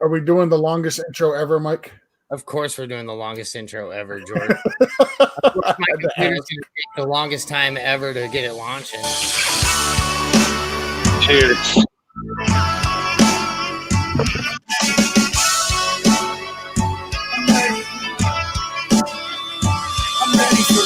Are we doing the longest intro ever, Mike? Of course, we're doing the longest intro ever, George. My computer's going to take the longest time ever to get it launching. Cheers. I'm ready for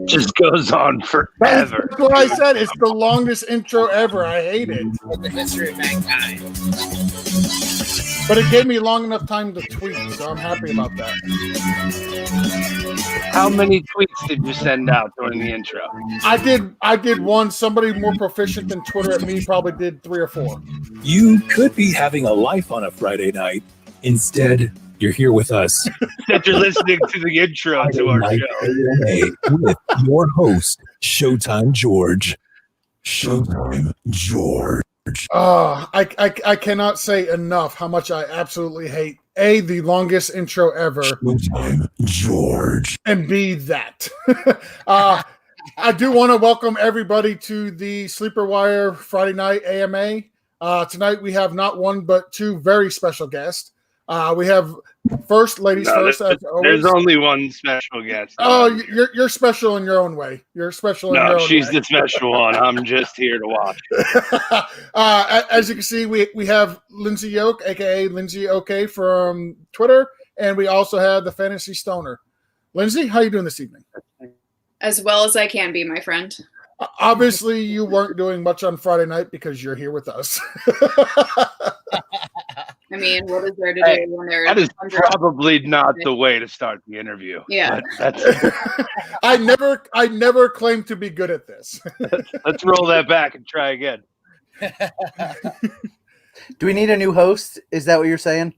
Just goes on forever. That's what I said. It's the longest intro ever. I hate it. The history of mankind. But it gave me long enough time to tweet, so I'm happy about that. How many tweets did you send out during the intro? I did one. Somebody more proficient than Twitter at me probably did 3 or 4. You could be having a life on a Friday night. Instead, you're here with us. That you're listening to the intro to our show. AMA with your host, Showtime George. Showtime George. I cannot say enough how much I absolutely hate A, the longest intro ever. Showtime George. And B, that. I do want to welcome everybody to the Sleeper Wire Friday Night AMA. Tonight we have not one but 2 very special guests. We have ladies first. As always. There's only one special guest. Oh, you're special in your own way. You're special in your own way. No, she's the special one. I'm just here to watch. As you can see, we have Lindsey Yok, a.k.a. Lindsey OK from Twitter, and we also have the Fantasy Stoner. Lindsey, how you doing this evening? As well as I can be, my friend. Obviously, you weren't doing much on Friday night because you're here with us. I mean, what is there to do when there's that is probably not the way to start the interview. Yeah. I never claimed to be good at this. Let's roll that back and try again. Do we need a new host? Is that what you're saying?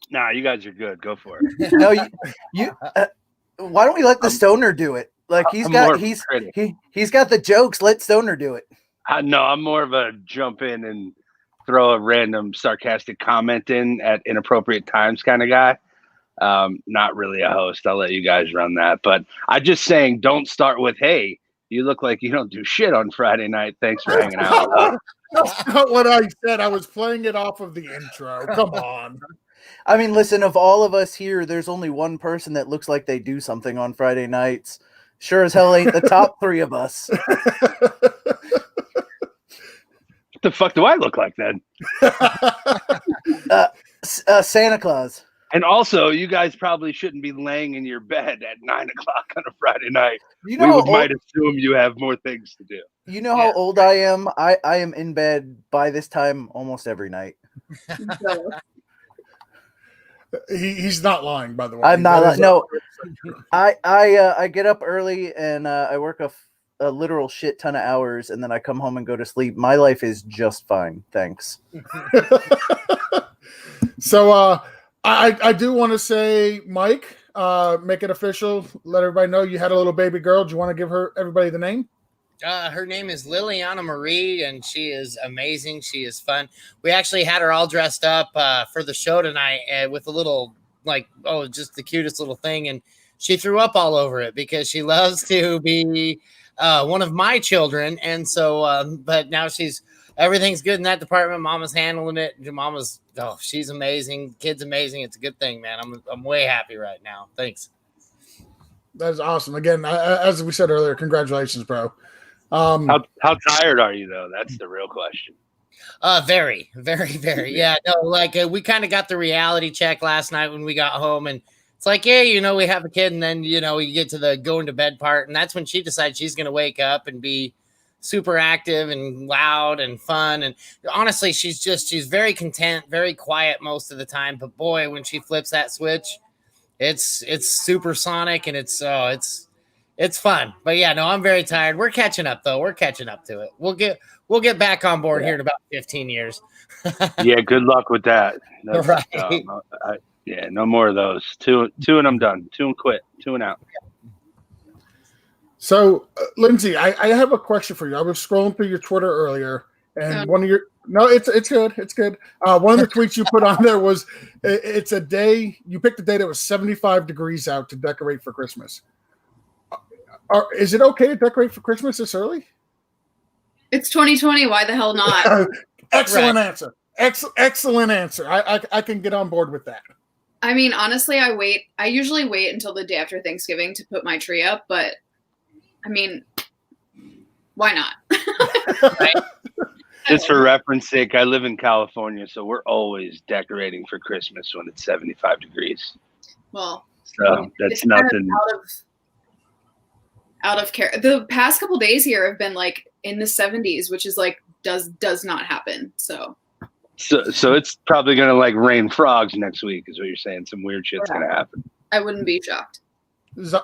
Nah, you guys are good. Go for it. No, you why don't we let the Stoner do it? Like he's got the jokes. Let Stoner do it. No, I'm more of a jump in and throw a random sarcastic comment in at inappropriate times kind of guy. Not really a host. I'll let you guys run that. But I'm just saying, don't start with, hey, you look like you don't do shit on Friday night. Thanks for hanging out. That's not what I said. I was playing it off of the intro. Come on. I mean, listen, of all of us here, there's only one person that looks like they do something on Friday nights. Sure as hell ain't the top 3 of us. What the fuck do I look like then? Santa Claus. And also, you guys probably shouldn't be laying in your bed at 9 o'clock on a Friday night. You know, might assume you have more things to do. You know how old I am? I am in bed by this time almost every night. He's not lying, by the way. I'm not. No, I get up early and I work a literal shit ton of hours, and then I come home and go to sleep. My life is just fine. Thanks. So I do want to say, Mike, make it official. Let everybody know you had a little baby girl. Do you want to give everybody the name? Her name is Liliana Marie, and she is amazing. She is fun. We actually had her all dressed up for the show tonight with a little, just the cutest little thing. And she threw up all over it because she loves to be one of my children. And so, but now everything's good in that department. Mama's handling it. She's amazing. Kid's amazing. It's a good thing, man. I'm way happy right now. Thanks. That's awesome. Again, as we said earlier, congratulations, bro. How tired are you though? That's the real question. Very, very, very. Yeah, no, we kind of got the reality check last night when we got home, and it's like, yeah, we have a kid, and then we get to the going to bed part, and that's when she decides she's going to wake up and be super active and loud and fun. And honestly, she's very content, very quiet most of the time. But boy, when she flips that switch, it's supersonic, and it's fun. But yeah, no, I'm very tired. We're catching up though. We're catching up to it. We'll get back on board here in about 15 years. Yeah, good luck with that. Right. Yeah, no more of those. Two and I'm done. 2 and quit. 2 and out. So, Lindsay, I have a question for you. I was scrolling through your Twitter earlier, and one of your it's good. One of the tweets you put on there was it's a day you picked a day that was 75 degrees out to decorate for Christmas. Is it okay to decorate for Christmas this early? It's 2020. Why the hell not? Excellent answer. Excellent answer. I can get on board with that. I mean, honestly, I usually wait until the day after Thanksgiving to put my tree up, but I mean, why not? Right? Just for reference sake, I live in California, so we're always decorating for Christmas when it's 75 degrees. Well, So that's nothing. Out of care. The past couple days here have been like in the 70s, which is like does not happen. So it's probably gonna like rain frogs next week, is what you're saying. Some weird shit's gonna happen. I wouldn't be shocked.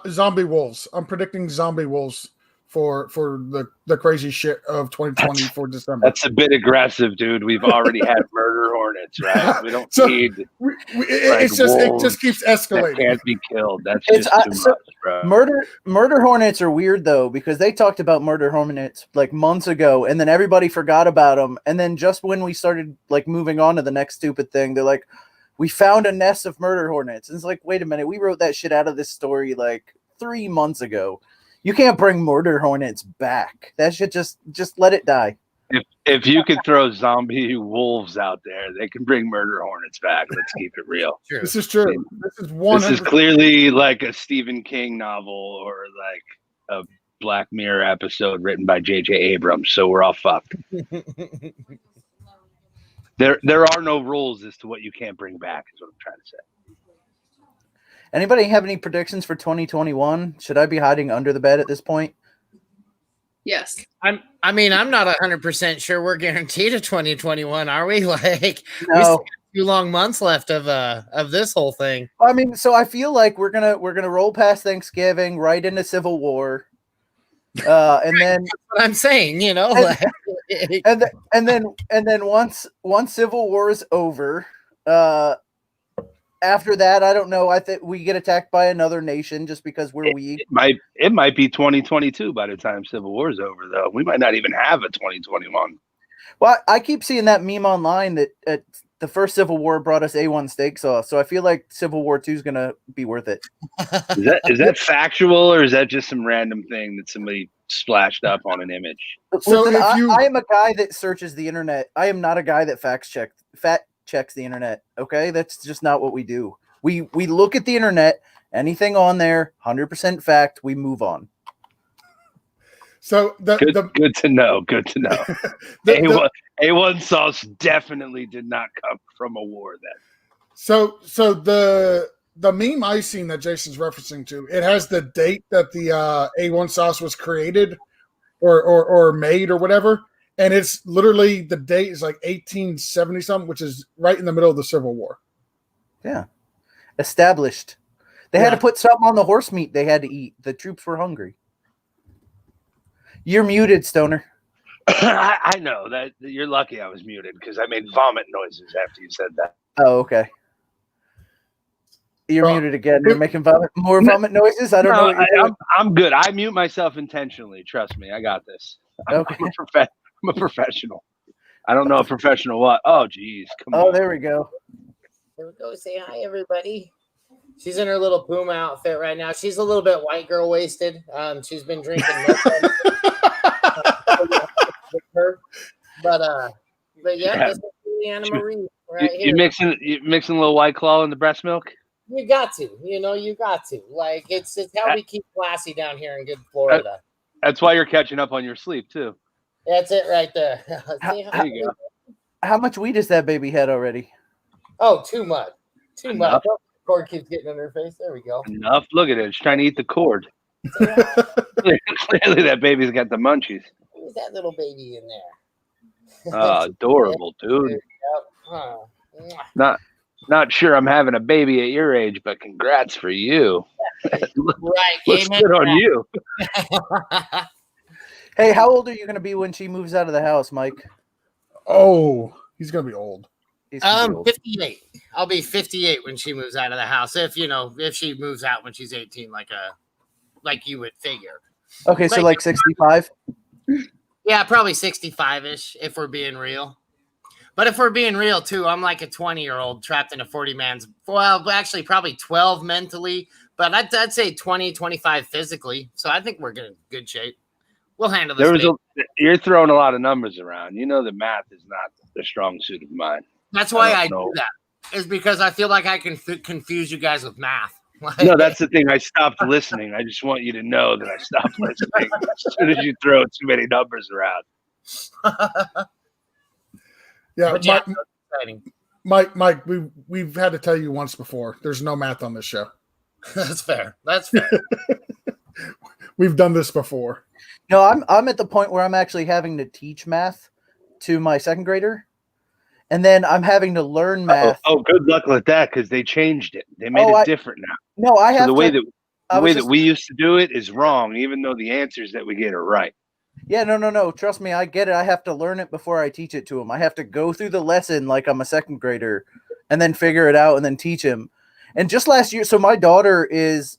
Zombie wolves. I'm predicting zombie wolves for the crazy shit of 2020 for December. That's a bit aggressive, dude. We've already had murder hornets, right? We don't need. It just keeps escalating. That can't be killed. That's just too much, bro. Murder hornets are weird though, because they talked about murder hornets like months ago, and then everybody forgot about them. And then just when we started like moving on to the next stupid thing, they're like, we found a nest of murder hornets. And it's like, wait a minute, we wrote that shit out of this story like 3 months ago. You can't bring murder hornets back. That shit just let it die. If you could throw zombie wolves out there, they can bring murder hornets back. Let's keep it real. True. This is true. This is clearly like a Stephen King novel or like a Black Mirror episode written by J.J. Abrams. So we're all fucked. There are no rules as to what you can't bring back, is what I'm trying to say. Anybody have any predictions for 2021? Should I be hiding under the bed at this point? Yes. I'm not 100% sure we're guaranteed a 2021, are we? Like, No. we still have a few long months left of this whole thing. I mean, so I feel like we're gonna roll past Thanksgiving right into Civil War, and then That's what I'm saying, you know, and then once Civil War is over, after that, I don't know. I think we get attacked by another nation just because we're weak. It might be 2022 by the time Civil War is over, though. We might not even have a 2021. Well, I keep seeing that meme online that the first Civil War brought us A1 steak sauce, so I feel like Civil War 2 is gonna be worth it. Is that factual, or is that just some random thing that somebody splashed up on an image? So listen, I am a guy that searches the internet. I am not a guy that fact checks the internet. Okay, that's just not what we do. We look at the internet, anything on there, 100% fact. We move on. So good to know. Good to know. A1 sauce definitely did not come from a war then. So the meme I seen that Jason's referencing to, it has the date that the A1 sauce was created or made or whatever. And it's literally the date is like 1870 something, which is right in the middle of the Civil War. Yeah. Established. They had to put something on the horse meat they had to eat. The troops were hungry. You're muted, Stoner. I know that you're lucky I was muted because I made vomit noises after you said that. Oh, okay. You're muted again. You're making more vomit noises? I don't know what you're doing. I'm good. I mute myself intentionally. Trust me. I got this. I'm a professional. I don't know a professional what. Oh, geez. Come on. Oh, there we go. Here we go. Say hi, everybody. She's in her little Puma outfit right now. She's a little bit white girl wasted. She's been drinking milk. But yeah, this is Anna Marie right here. You mixing a little White Claw in the breast milk? You got to. You got to. Like it's how we keep classy down here in good Florida. That's why you're catching up on your sleep too. That's it right there. There you go. How much weed has that baby had already? Oh, too much. Too Enough. much. Oh, the cord keeps getting in her face. There we go. Enough. Look at it. It's trying to eat the cord. Clearly, that baby's got the munchies. Who's that little baby in there? Oh, adorable, dude. Yep. Huh. Not sure I'm having a baby at your age, but congrats for you. Right. Looks good on you. Hey, how old are you going to be when she moves out of the house, Mike? Oh, he's going to be old. He's gonna be old. 58. I'll be 58 when she moves out of the house. If she moves out when she's 18, like you would figure. Okay, so like 65. Yeah, probably 65-ish if we're being real. But if we're being real too, I'm like a 20-year-old trapped in a 40-man's. Well, actually, probably 12 mentally, but I'd say 20, 25 physically. So I think we're in good shape. We'll handle this. You're throwing a lot of numbers around. You know that math is not the strong suit of mine. That's why I do that. Is because I feel like I can confuse you guys with math. No, that's the thing. I stopped listening. I just want you to know that I stopped listening as soon as you throw too many numbers around. Yeah, yeah, Mike, we've had to tell you once before. There's no math on this show. That's fair. That's fair. We've done this before. No, I'm at the point where I'm actually having to teach math to my second grader, and then I'm having to learn math. Oh, good luck with that because they changed it. They made it different now. No, I have the way to, that we used to do it is wrong, even though the answers that we get are right. Yeah, no. Trust me, I get it. I have to learn it before I teach it to him. I have to go through the lesson like I'm a second grader, and then figure it out, and then teach him. And just last year, so my daughter's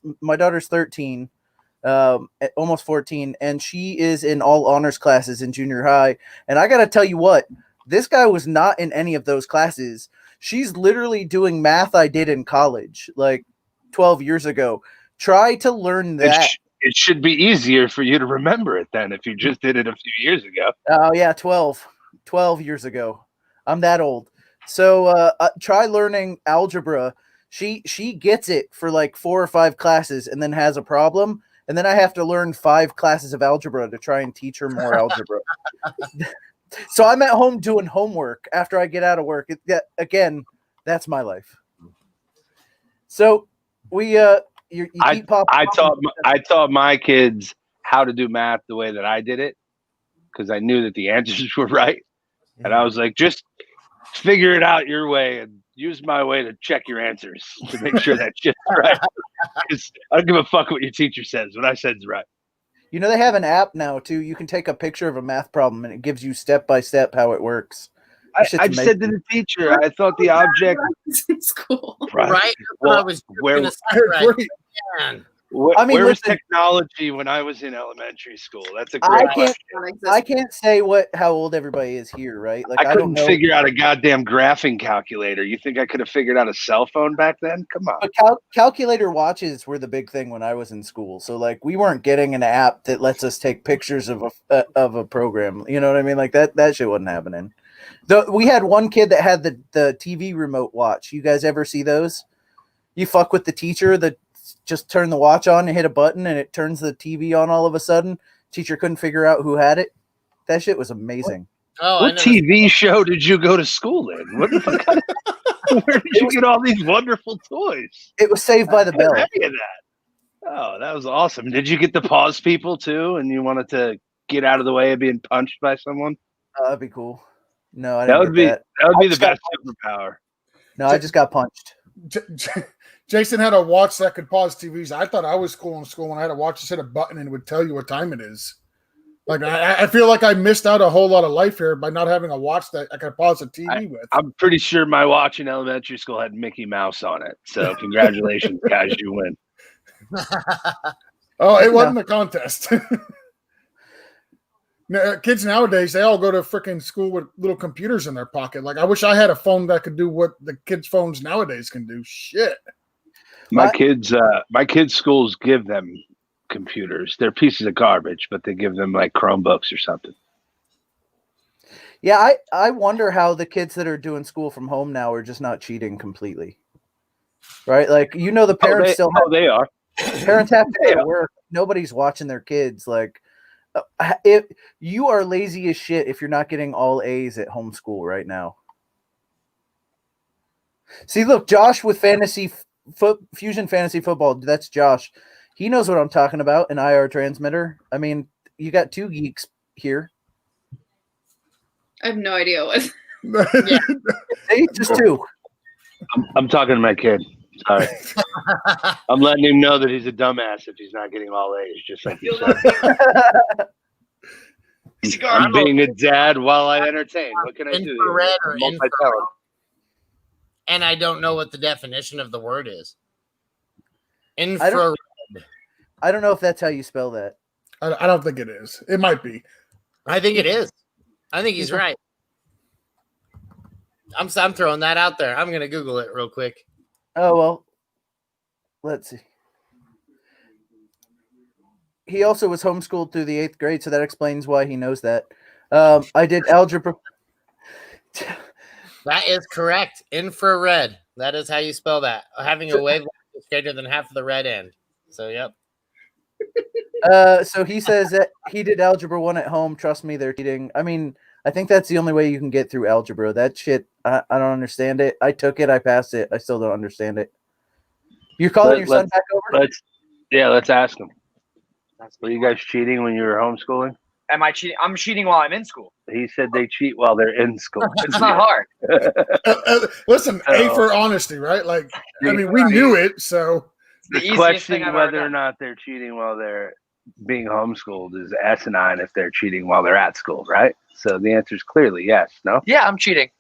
13. Almost 14, and she is in all honors classes in junior high. And I gotta tell you what, this guy was not in any of those classes. She's literally doing math I did in college, like 12 years ago. Try to learn that. It should be easier for you to remember it then if you just did it a few years ago. Oh yeah, 12 years ago. I'm that old. So try learning algebra. She gets it for like 4 or 5 classes and then has a problem. And then I have to learn 5 classes of algebra to try and teach her more algebra. So I'm at home doing homework after I get out of work. Again, that's my life. So you keep popping. I taught my kids how to do math the way that I did it because I knew that the answers were right. And I was like, just figure it out your way and use my way to check your answers to make sure that shit's right. I don't give a fuck what your teacher says. What I said is right. You know, they have an app now, too. You can take a picture of a math problem, and it gives you step-by-step how it works. I said to the teacher, I thought the object... in school. Right? Well, where was technology when I was in elementary school? That's a great question. I can't say how old everybody is here, right? Like I couldn't figure out a goddamn graphing calculator. You think I could have figured out a cell phone back then? Come on. But calculator watches were the big thing when I was in school. So like we weren't getting an app that lets us take pictures of a program. You know what I mean? Like that shit wasn't happening. We had one kid that had the TV remote watch. You guys ever see those? You fuck with the teacher that just turn the watch on and hit a button and it turns the TV on all of a sudden. Teacher couldn't figure out who had it. That shit was amazing. What TV show did you go to school in? What the fuck? Where did you get all these wonderful toys? It was Saved by the Bell. Oh, that was awesome. Did you get the pause people too? And you wanted to get out of the way of being punched by someone? That'd be cool. No, I didn't that would be the best superpower. No, I just got punched. Jason had a watch that could pause TVs. I thought I was cool in school when I had a watch that hit a button and it would tell you what time it is. Like I feel like I missed out a whole lot of life here by not having a watch that I could pause a TV with. I'm pretty sure my watch in elementary school had Mickey Mouse on it. So congratulations, guys, you win. Oh, it wasn't a contest. Kids nowadays, they all go to freaking school with little computers in their pocket. Like I wish I had a phone that could do what the kids' phones nowadays can do. Shit. My kids' schools give them computers. They're pieces of garbage, but they give them like Chromebooks or something. Yeah, I wonder how the kids that are doing school from home now are just not cheating completely. Right? Like, you know, the parents they are. Parents have to go to work. Nobody's watching their kids. Like, if you are lazy as shit if you're not getting all A's at homeschool right now. See, look, Josh with Fusion Fantasy Football. That's Josh. He knows what I'm talking about. An IR transmitter. I mean, you got 2 geeks here. I have no idea what. Yeah. See, just 2. I'm talking to my kid. Sorry. I'm letting him know that he's a dumbass if he's not getting all A's, just like you said. I'm being a dad while I entertain. What can I do? and I don't know what the definition of the word is. Infrared. I don't know if that's how you spell that. I don't think it is. It might be. I think it is. I think he's right. I'm throwing that out there. I'm gonna Google it real quick. Oh well. Let's see. He also was homeschooled through the 8th grade, so that explains why he knows that. I did algebra. That is correct. Infrared. That is how you spell that. Having a wavelength that's greater than half of the red end. So, yep. So he says that he did algebra 1 at home. Trust me, they're cheating. I mean, I think that's the only way you can get through algebra. That shit, I don't understand it. I took it. I passed it. I still don't understand it. You're calling your son back over? Let's ask him. Were you guys cheating when you were homeschooling? Am I cheating? I'm cheating while I'm in school. He said they cheat while they're in school. It's not hard. Listen, A for honesty, right? Like, I mean, we knew it, so. The question whether or not they're cheating while they're being homeschooled is asinine if they're cheating while they're at school, right? So the answer is clearly yes, no? Yeah, I'm cheating.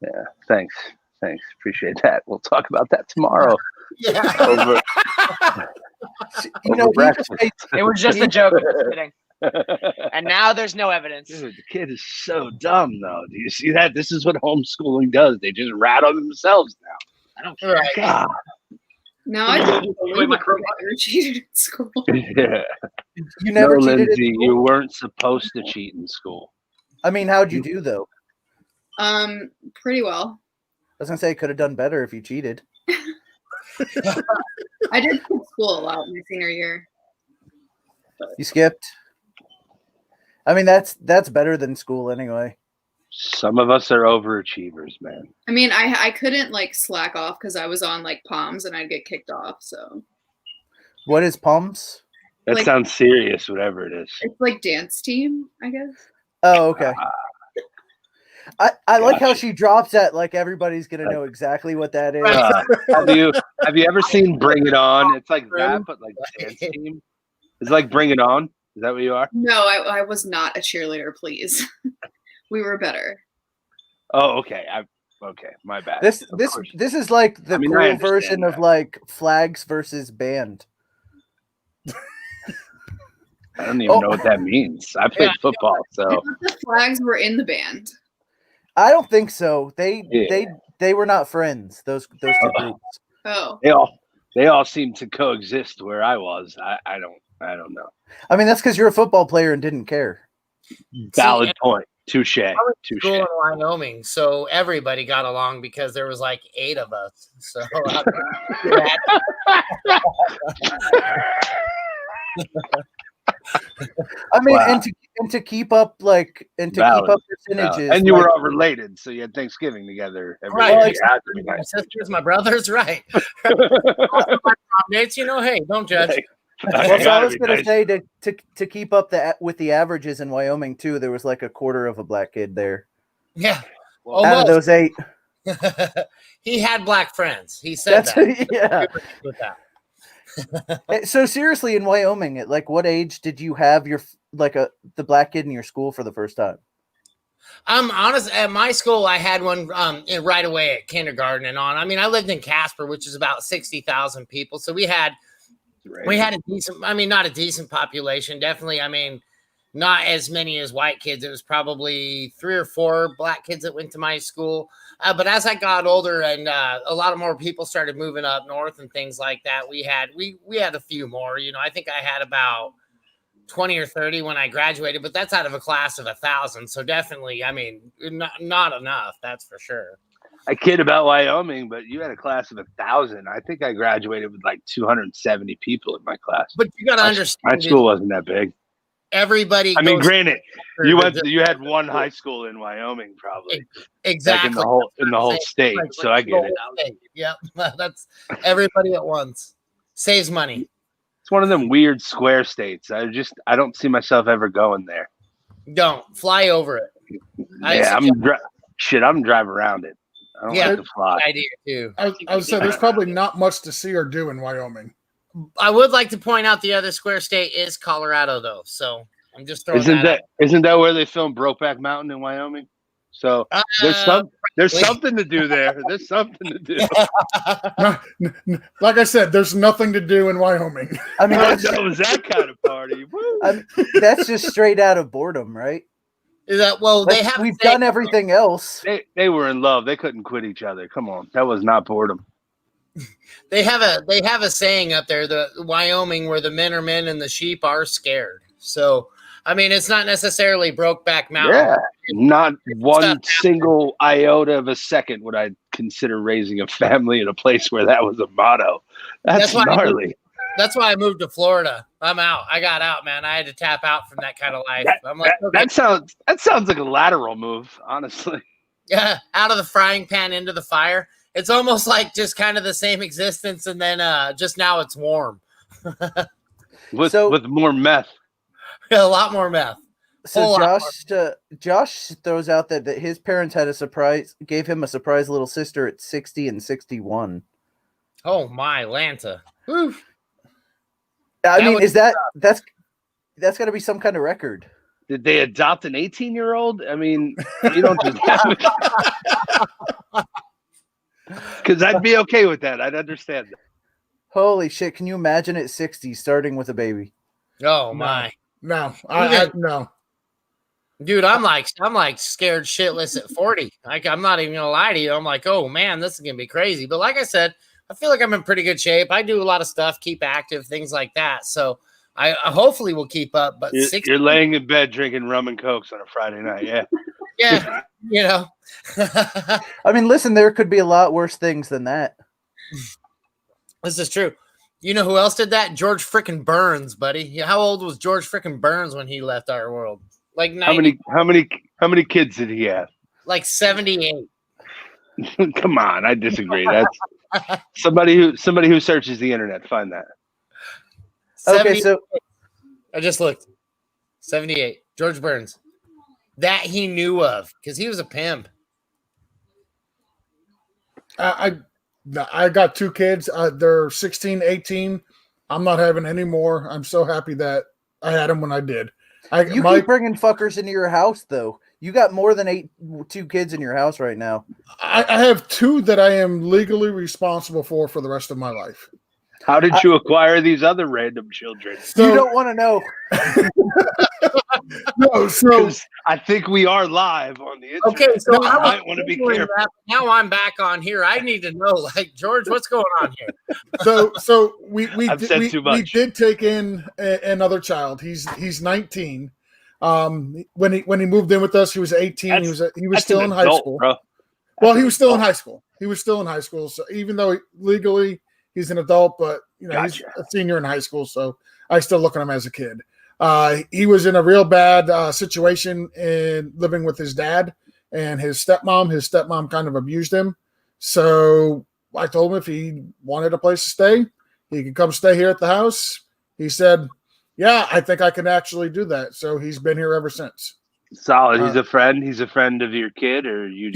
Yeah, thanks. Appreciate that. We'll talk about that tomorrow. Yeah. Over breakfast. It was just a joke. Just kidding. And now there's no evidence. Dude, the kid is so dumb, though. Do you see that? This is what homeschooling does. They just rat on themselves now. I don't care. Right. God. No, I don't believe I ever cheated in school. Yeah. You never cheated Lindsay, in school? you weren't supposed to cheat in school. I mean, how'd you do, though? Pretty well. I was going to say, could have done better if you cheated. I did skip school a lot my senior year. You skipped? I mean, that's better than school anyway. Some of us are overachievers, man. I mean, I couldn't like slack off because I was on like POMs and I'd get kicked off. So What is POMS? That Like- sounds serious, whatever it is. it's like dance team, I guess. Oh, okay. I like how Gotcha. she drops that like everybody's gonna know exactly what that is. Have you ever seen Bring It On? It's like that, but like dance team. It's like Bring It On. Is that what you are? No, I was not a cheerleader, please. We were better. Oh, okay. Okay, my bad. This Of this course. this is like the I mean, I cool understand version of that. like flags versus band. I don't even know what that means. I played football, I so thought the flags were in the band. I don't think so. They Yeah. they were not friends. Those two groups. Oh, they all seem to coexist where I was. I don't know. I mean, that's because you're a football player and didn't care. Valid point. Touche. I went to Touche. school in Wyoming, so everybody got along because there was like 8 of us. So I mean, Wow. and to keep up like and to Valid. keep up percentages. And you like, were all related, so you had Thanksgiving together. Every Right. year. You had to be my nice. sisters, my brothers, right? My prom dates, hey, don't judge. well, so I was Gotta gonna be say to keep up with the averages in Wyoming too. There was like a quarter of a black kid there Yeah. Well, out of Almost. those 8. He had black friends. He said That's that. yeah. With that. So seriously, in Wyoming, at like what age did you have your the black kid in your school for the first time? I'm honest. At my school, I had one right away at kindergarten and on. I mean, I lived in Casper, which is about 60,000 people, so we had a decent. I mean, not a decent population. Definitely. I mean, not as many as white kids. It was probably 3 or 4 black kids that went to my school. But as I got older and a lot of more people started moving up north and things like that, we had a few more. I think I had about 20 or 30 when I graduated, but that's out of a class of 1,000. So definitely, I mean, not enough. That's for sure. I kid about Wyoming, but you had a class of 1,000. I think I graduated with like 270 people in my class. But you got to understand, My school wasn't that big. everybody. I mean, goes granted, for you the- had one high school in Wyoming, probably, exactly like in the whole state. Like, So I get it. state. Yep, that's everybody at once. Saves money. It's one of them weird square states. I don't see myself ever going there. Don't fly over it. Yeah, I'm drive around it. I don't Yeah. like to fly. Idea too. I would say there's probably not much to see or do in Wyoming. I would like to point out the other square state is Colorado, though. So I'm just throwing Isn't that. that where they filmed Brokeback Mountain in Wyoming? So there's something to do there. There's something to do. Like I said, there's nothing to do in Wyoming. I mean, That was that kind of party. Woo. that's just straight out of boredom, right? Is that well? They have. We've done everything else. They were in love. They couldn't quit each other. Come on, that was not boredom. They have a saying up there, the Wyoming, where the men are men and the sheep are scared. So, I mean, it's not necessarily Brokeback Mountain. Yeah, not one single iota of a second would I consider raising a family in a place where that was a motto. That's gnarly. That's why I moved to Florida. I'm out. I got out, man. I had to tap out from that kind of life. I'm like, okay. That sounds like a lateral move, honestly. Yeah, out of the frying pan into the fire. It's almost like just kind of the same existence, and then just now it's warm. with more meth. A lot more meth. So Josh throws out that his parents had gave him a surprise little sister at 60 and 61. Oh my Lanta. Woo. I mean, that's got to be some kind of record. Did they adopt an 18-year-old? I mean, you don't just have it. Because I'd be okay with that. I'd understand that. Holy shit. Can you imagine at 60 starting with a baby? Oh my. No. No. Dude, I'm like scared shitless at 40. I'm not even gonna lie to you. I'm like, oh man, this is gonna be crazy. But like I said, I feel like I'm in pretty good shape. I do a lot of stuff, keep active, things like that. So I hopefully will keep up. But you're laying in bed drinking rum and cokes on a Friday night, yeah. Yeah, you know. I mean, listen, there could be a lot worse things than that. This is true. You know who else did that? George frickin' Burns, buddy. How old was George frickin' Burns when he left our world? Like 90. How many kids did he have? Like 78. Come on, I disagree. That's somebody who searches the internet. Find that. Okay, so I just looked. 78. George Burns. That he knew of because he was a pimp. I got two kids. They're 16, 18. I'm not having any more. I'm so happy that I had them when I did. You keep bringing fuckers into your house, though. You got more than two kids in your house right now. I have two that I am legally responsible for the rest of my life. How did you acquire these other random children? You don't want to know. No, so I think we are live on the internet. Okay, so I might want to be careful. Now I'm back on here. I need to know, like, George, what's going on here? So we did take in another child. He's 19. When he moved in with us, he was 18. He was still in high school. Bro. Well, he was still in high school. He was still in high school. So even though legally he's an adult, but he's a senior in high school, so I still look at him as a kid. He was in a real bad situation in living with his dad and his stepmom. His stepmom kind of abused him. So I told him if he wanted a place to stay, he could come stay here at the house. He said, yeah, I think I can actually do that. So he's been here ever since. Solid. He's a friend. He's a friend of your kid, or you?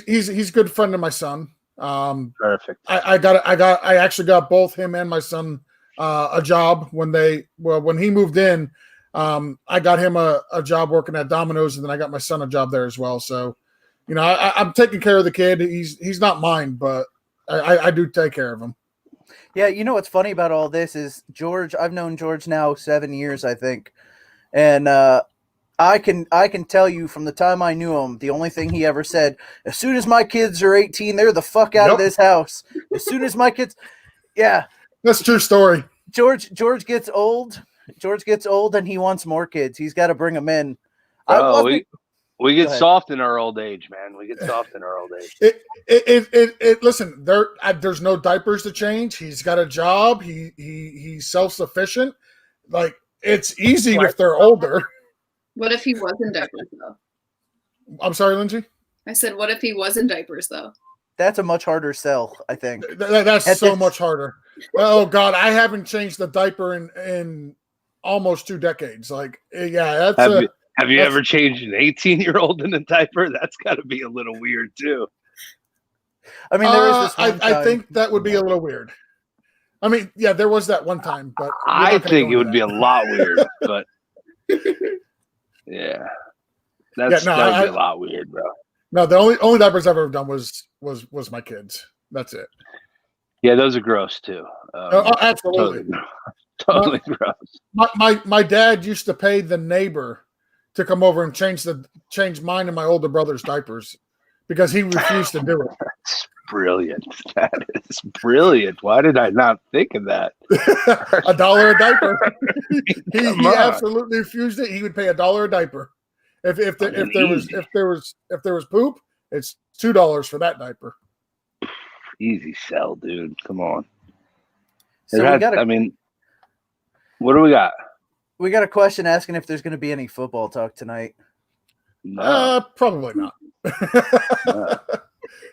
He's a good friend of my son. Perfect. I actually got both him and my son a job when he moved in. I got him a job working at Domino's, and then I got my son a job there as well. So, I'm taking care of the kid. He's not mine, but I do take care of him. Yeah, what's funny about all this is George. I've known George now 7 years, I think, and I can tell you from the time I knew him, the only thing he ever said: as soon as my kids are 18, they're the fuck out of this house. As soon as my kids, yeah, that's a true story. George gets old. George gets old, and he wants more kids. He's got to bring them in. We get soft in our old age, man. We get soft in our old age. Listen, there's no diapers to change. He's got a job. He's self-sufficient. Like, it's easy if they're older. What if he was in diapers, though? I'm sorry, Lindsay? I said, what if he was in diapers, though? That's a much harder sell, I think. That's so much harder. Oh, God, I haven't changed the diaper in almost 2 decades. Like, yeah, that's Have you ever changed an 18-year-old in a diaper? That's got to be a little weird, too. I mean, there is this I think that would be a little weird. I mean, yeah, there was that one time, but I think it would be a lot weird, but yeah. That would be a lot weird, bro. No, the only diapers I've ever done was my kids. That's it. Yeah, those are gross too. Absolutely. Totally gross. My dad used to pay the neighbor to come over and change mine and my older brother's diapers because he refused to do it. That's brilliant. That is brilliant. Why did I not think of that? $1 a diaper. he absolutely refused it. He would pay $1 a diaper. If there was poop, it's $2 for that diaper. Easy sell, dude. Come on. So what do we got? We got a question asking if there's going to be any football talk tonight. No. Probably not.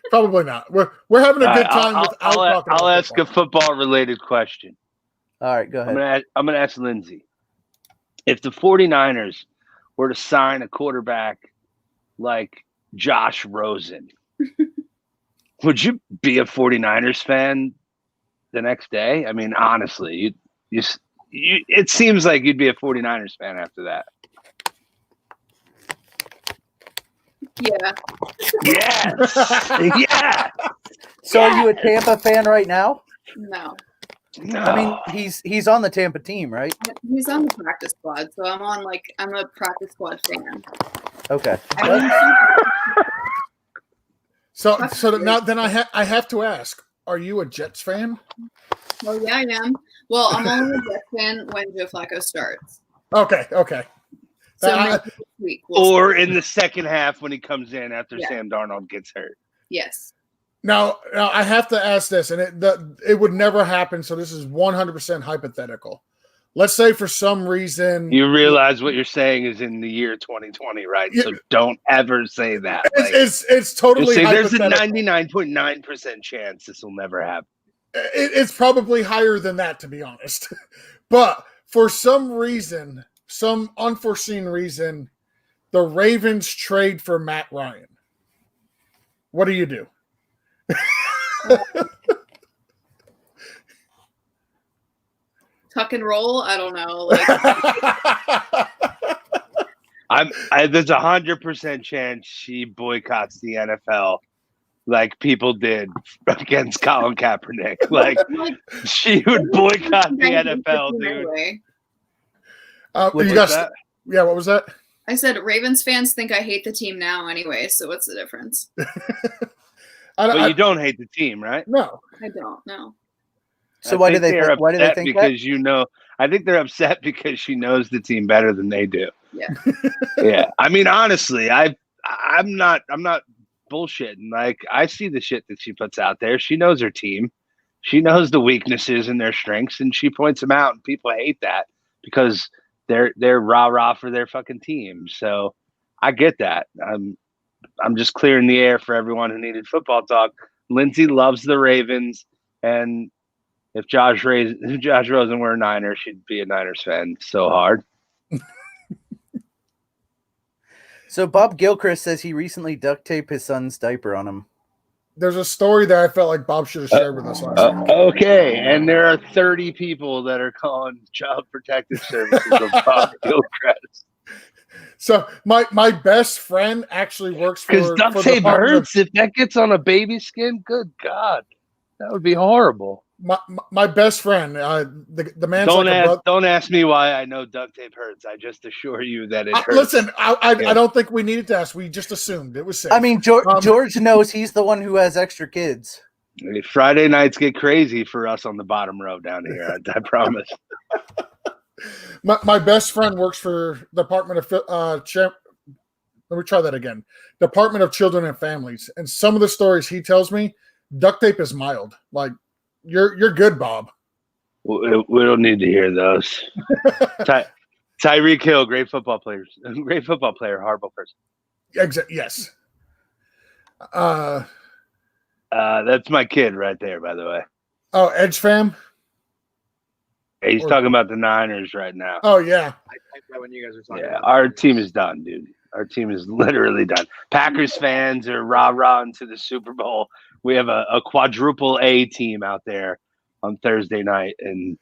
Probably not. We're having a good time without talking. I'll ask a football related question. All right, go ahead. I'm gonna ask Lindsey. If the 49ers were to sign a quarterback like Josh Rosen, would you be a 49ers fan the next day? I mean, honestly, it seems like you'd be a 49ers fan after that. Yeah. Yes. Yeah. So are you a Tampa fan right now? No. I mean, he's on the Tampa team, right? He's on the practice squad, so I'm a practice squad fan. Okay. So now then I have to ask, are you a Jets fan? Well, yeah, I am. Well, I'm only a Jets fan when Joe Flacco starts. Okay. So next week or in the second half when he comes in after Sam Darnold gets hurt. Yes. Now I have to ask this, and it would never happen. So this is 100% hypothetical. Let's say for some reason you realize what you're saying is in the year 2020, right? Yeah. So don't ever say that. It's totally there's a 99.9% chance this will never happen. It's probably higher than that, to be honest. But for some reason, some unforeseen reason, the Ravens trade for Matt Ryan. What do you do? Tuck and roll? I don't know. There's 100% chance she boycotts the NFL like people did against Colin Kaepernick. Like she would boycott the NFL, dude. What was that? I said Ravens fans think I hate the team now anyway, so what's the difference? But you don't hate the team, right? No. I don't, no. So why do they think because that? I think they're upset because she knows the team better than they do. Yeah. Yeah. I mean, honestly, I'm not bullshitting. Like, I see the shit that she puts out there. She knows her team. She knows the weaknesses and their strengths, and she points them out, and people hate that because they're rah-rah for their fucking team. So I get that. I'm just clearing the air for everyone who needed football talk. Lindsey loves the Ravens, and if Josh Rosen were a Niner, she'd be a Niners fan so hard. So Bob Gilchrist says he recently duct taped his son's diaper on him. There's a story that I felt like Bob should have shared with us last week. Okay, and there are 30 people that are calling Child Protective Services of Bob Gilchrist. So my best friend actually works for because duct tape hurts. If that gets on a baby skin, good God, that would be horrible. My best friend, the man. Don't ask me why I know duct tape hurts. I just assure you that it hurts. Listen, I don't think we needed to ask. We just assumed it was safe. I mean, George knows he's the one who has extra kids. Friday nights get crazy for us on the bottom row down here. I promise. My best friend works for Department of let me try that again. Department of Children and Families, and some of the stories he tells me, duct tape is mild. Like you're good, Bob. We don't need to hear those. Tyreek Hill, great football player, horrible person. Yes. That's my kid right there, by the way. Oh, Edge fam. He's talking about the Niners right now. Oh, yeah. I typed that when you guys were talking. Yeah, our team is done, dude. Our team is literally done. Packers fans are rah-rah into the Super Bowl. We have a quadruple A team out there on Thursday night, and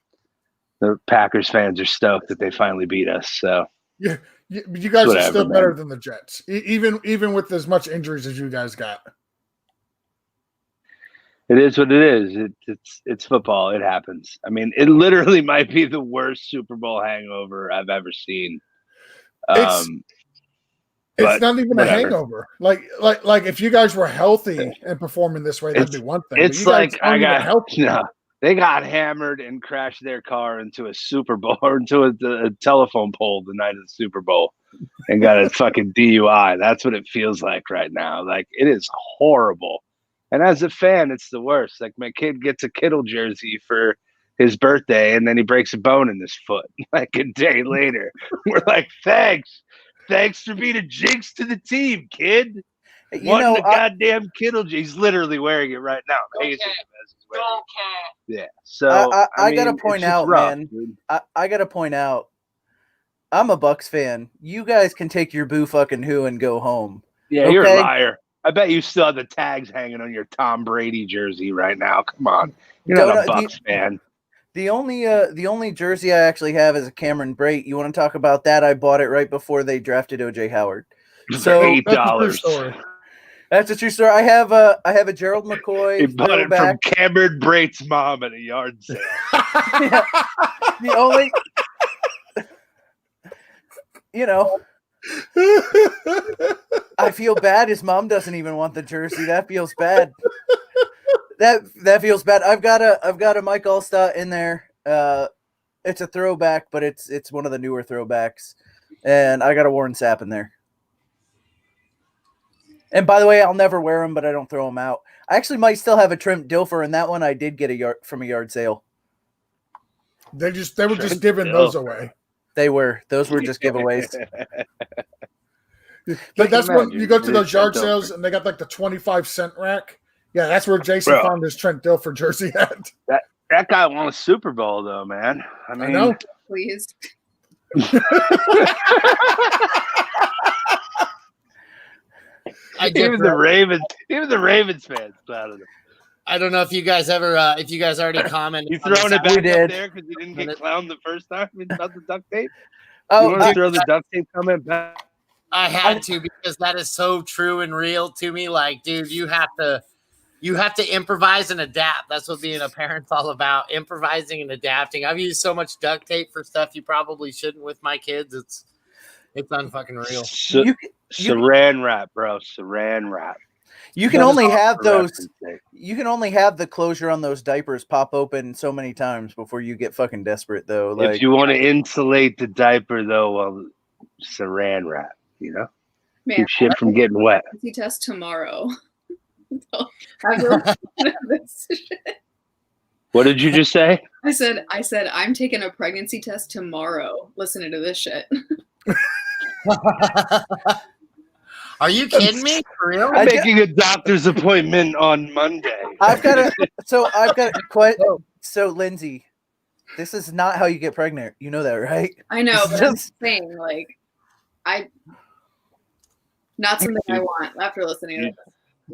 the Packers fans are stoked that they finally beat us. So You guys are Whatever, still man. better than the Jets, even with as much injuries as you guys got. It is what it is. It's football. It happens. I mean, it literally might be the worst Super Bowl hangover I've ever seen. It's but not even whatever. a hangover. Like if you guys were healthy and performing this way, that'd be one thing. It's but you like guys aren't even healthy. no. They got hammered and crashed their car into a Super Bowl or into a telephone pole the night of the Super Bowl and got a fucking DUI. That's what it feels like right now. Like, it is horrible. And as a fan, it's the worst. Like, my kid gets a Kittle jersey for his birthday and then he breaks a bone in his foot like a day later. We're like, thanks for being a jinx to the team, kid. Wanting a goddamn Kittle jersey. He's literally wearing it right now. Yeah. So I gotta point out, man. I gotta point out. I'm a Bucks fan. You guys can take your boo fucking who and go home. Yeah, okay? You're a liar. I bet you still have the tags hanging on your Tom Brady jersey right now. Come on, you're not a Bucks fan. The only jersey I actually have is a Cameron Brate. You want to talk about that? I bought it right before they drafted OJ Howard. So $8. That's a true story. I have a Gerald McCoy. He bought it from Cameron Brate's mom at a yard sale. Yeah. The only, I feel bad. His mom doesn't even want the jersey. That feels bad. That feels bad. I've got a Mike Allstott in there. It's a throwback, but it's one of the newer throwbacks, and I got a Warren Sapp in there. And by the way, I'll never wear them, but I don't throw them out. I actually might still have a Trent Dilfer, and that one I did get from a yard sale. They were just giving those away. Those were just giveaways. But that's when you go to those yard sales and they got like the 25-cent rack. Yeah, that's where Jason found his Trent Dilfer jersey at. That guy won a Super Bowl though, man. I know. Please. Even the Ravens fans proud of him. I don't know if you guys already commented. You throwing it back up there because you didn't get clowned the first time about the duct tape? Oh, you want to throw the duct tape comment back? I had to because that is so true and real to me. Like, dude, you have to improvise and adapt. That's what being a parent's all about. Improvising and adapting. I've used so much duct tape for stuff you probably shouldn't with my kids. It's unfucking real. Saran wrap, bro. Saran wrap. You can only have those. You can only have the closure on those diapers pop open so many times before you get fucking desperate, though. Like, if you want to insulate the diaper, though, well, saran wrap. You know, keep shit from getting wet. Test tomorrow. What did you just say? I said I'm taking a pregnancy test tomorrow. Listening to this shit. Are you kidding me? For real? I'm making a doctor's appointment on Monday. So Lindsay, this is not how you get pregnant. You know that, right? I know, but I'm saying, like, not something I want after listening to this.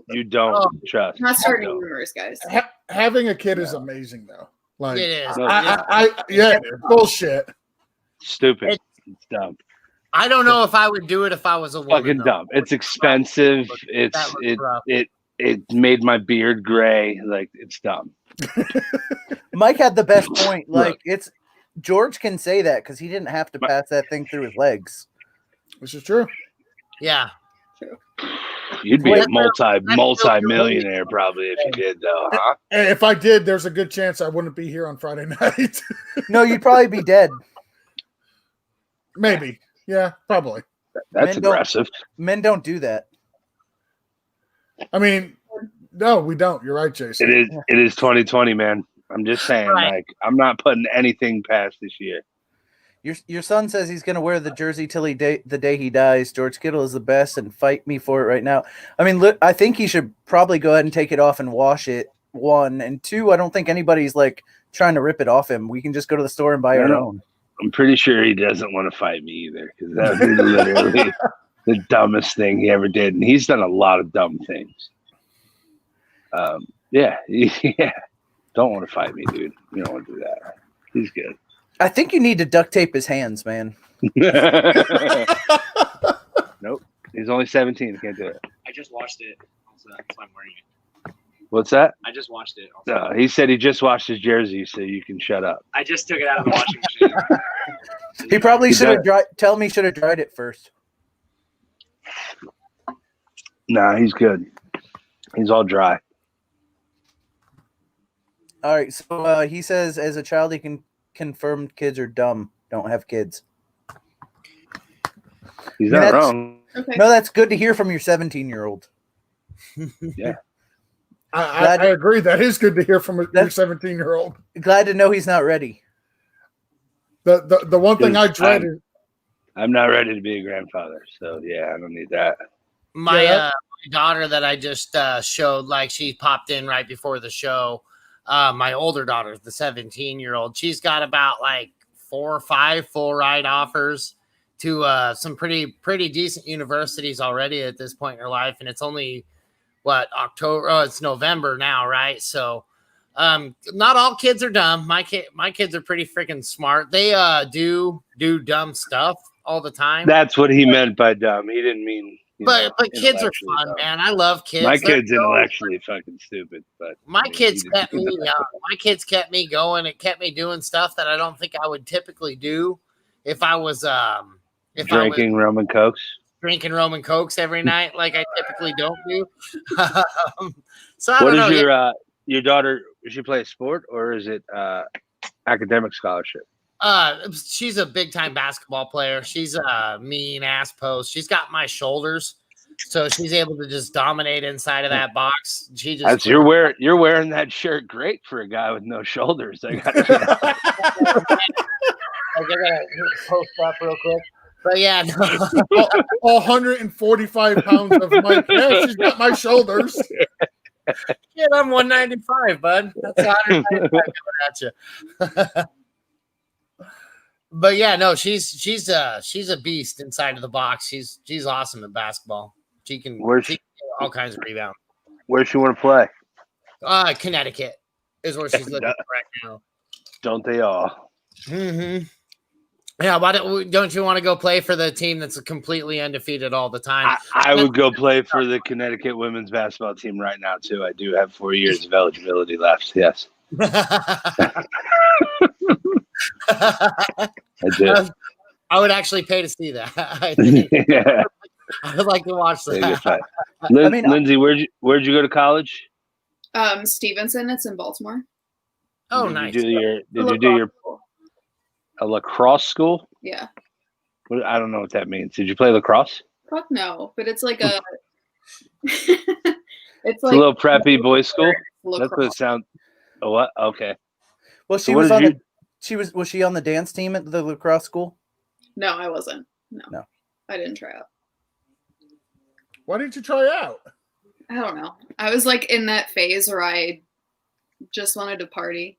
You don't trust. I'm not starting rumors, guys. Having a kid is amazing, though. Like, it is. Bullshit. Stupid. It's dumb. I don't know if I would do it if I was a woman. Fucking dumb. It's expensive. It made my beard gray. Like, it's dumb. Mike had the best point. Like, it's George can say that because he didn't have to pass that thing through his legs. This is true. Yeah. True. You'd be a multi-millionaire probably if you did, though, huh? If I did, there's a good chance I wouldn't be here on Friday night. No, you'd probably be dead. Maybe. Yeah, probably. That's aggressive. Men don't do that. I mean, no, we don't. You're right, Jason. It is 2020, man. I'm just saying, like, I'm not putting anything past this year. Your son says he's going to wear the jersey till the day he dies. George Kittle is the best, and fight me for it right now. I mean, look, I think he should probably go ahead and take it off and wash it. 1 and 2. I don't think anybody's like trying to rip it off him. We can just go to the store and buy our own. I'm pretty sure he doesn't want to fight me either because that would be literally the dumbest thing he ever did, and he's done a lot of dumb things. Yeah. Don't want to fight me, dude. You don't want to do that. He's good. I think you need to duct tape his hands, man. Nope. He's only 17. Can't do it. I just watched it. Also, that's why I'm wearing it. What's that? I just watched it. Also. No, he said he just washed his jersey, so you can shut up. I just took it out of the washing machine. He probably should have dried. Tell me, should have dried it first. Nah, he's good. He's all dry. All right. So he says, as a child, he can confirm kids are dumb. Don't have kids. He's not that's- wrong. Okay. No, that's good to hear from your 17-year-old. Yeah. I agree. That is good to hear from your 17-year-old. Glad to know he's not ready. The one thing I dread is I'm not ready to be a grandfather, so yeah, I don't need that. My daughter that I just showed, like she popped in right before the show. My older daughter, the 17-year-old, she's got about like 4 or 5 full ride offers to some pretty decent universities already at this point in her life, and it's only October. Oh, it's November now, right? So not all kids are dumb. My kids are pretty freaking smart. They do dumb stuff all the time. That's what he meant by dumb. He didn't mean. But kids are fun, man. I love kids. My They're kid's intellectually fucking stupid, but my kids kept me young. My kids kept me going. It kept me doing stuff that I don't think I would typically do if I was drinking Roman Cokes. Drinking Roman Cokes every night, like I typically don't do. So I What don't is know. your daughter? Does she play a sport or is it academic scholarship? She's a big time basketball player. She's a mean ass post. She's got my shoulders, so she's able to just dominate inside of that box. She just You're wearing that shirt great for a guy with no shoulders. I gotta post up real quick. But yeah, no. 145 pounds of Mike. Yeah, she's got my shoulders. Yeah, I'm 195, bud. That's 195 coming at you. But yeah, no, she's a beast inside of the box. She's awesome at basketball. She can get all kinds of rebounds. Where she want to play? Connecticut is where she's looking right now. Don't they all? Mm-hmm. Yeah, why don't you want to go play for the team that's completely undefeated all the time? I would go play for the Connecticut women's basketball team right now too. I do have 4 years of eligibility left. Yes. I do. I would actually pay to see that. I would like to watch that. Lindsay, where'd you go to college? Stevenson. It's in Baltimore. Oh, did nice. Did you do your a lacrosse school? Yeah. I don't know what that means. Did you play lacrosse? Fuck no, but it's like a. It's like a little preppy boys' school. Lacrosse. That's what it sounds. Oh, what? Okay. Well, she was on the. Was she on the dance team at the lacrosse school? No, I wasn't. No. I didn't try out. Why didn't you try out? I don't know. I was like in that phase where I just wanted to party.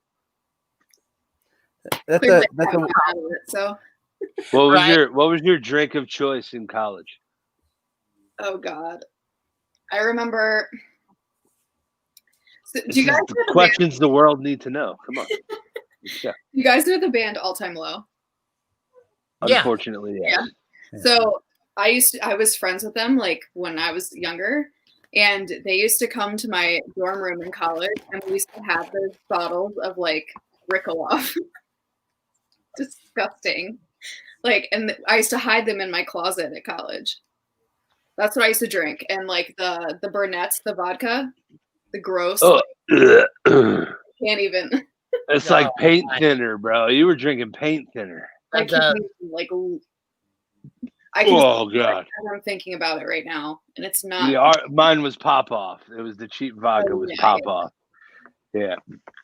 So. What was your drink of choice in college? Oh God, I remember. So, do you guys know questions the world need to know? Come on. Yeah. You guys know the band All Time Low? Unfortunately, yeah. So I was friends with them like when I was younger, and they used to come to my dorm room in college, and we used to have those bottles of like Rickaloff. Disgusting. Like, and I used to hide them in my closet at college. That's what I used to drink. And like the Burnett's, the vodka, the gross. Oh. Can't even. It's like paint thinner, bro. You were drinking paint thinner. I can't even, like. Oh God! I'm thinking about it right now, and it's not. Mine was Pop Off. It was the cheap vodka was Pop Off. Yeah.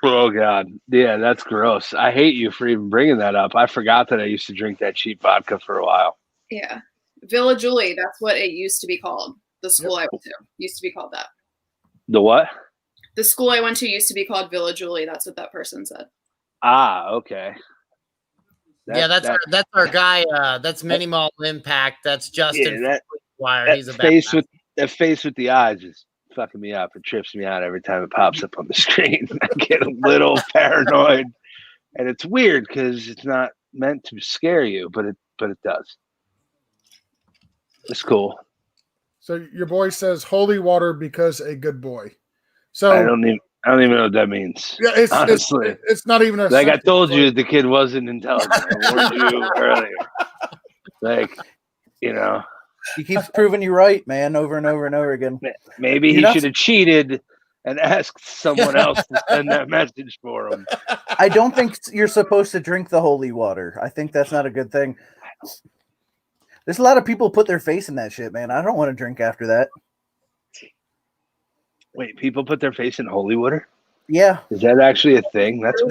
Oh God. Yeah, that's gross. I hate you for even bringing that up. I forgot that I used to drink that cheap vodka for a while. Yeah, Villa Julie. That's what it used to be called. The school I went to used to be called that. The what? The school I went to used to be called Villa Julie. That's what that person said. Ah, okay. That's our guy. That's Minimal Impact. That's Justin Wire. He's a face with the eyes is fucking me up. It trips me out every time it pops up on the screen. I get a little paranoid. and it's weird because it's not meant to scare you, but it does. It's cool. So your boy says holy water because a good boy. So I don't even know what that means. Yeah, honestly, it's not even a like I sentence, told you, like- the kid wasn't intelligent. I warned you earlier. Like, you know, He keeps proving you right, man, over and over and over again. maybe You're he not- should have cheated and asked someone else to send that message for him. I don't think you're supposed to drink the holy water. I think that's not a good thing. There's a lot of people put their face in that shit, man. I don't want to drink after that. Wait, people put their face in holy water? Yeah. Is that actually a thing? That's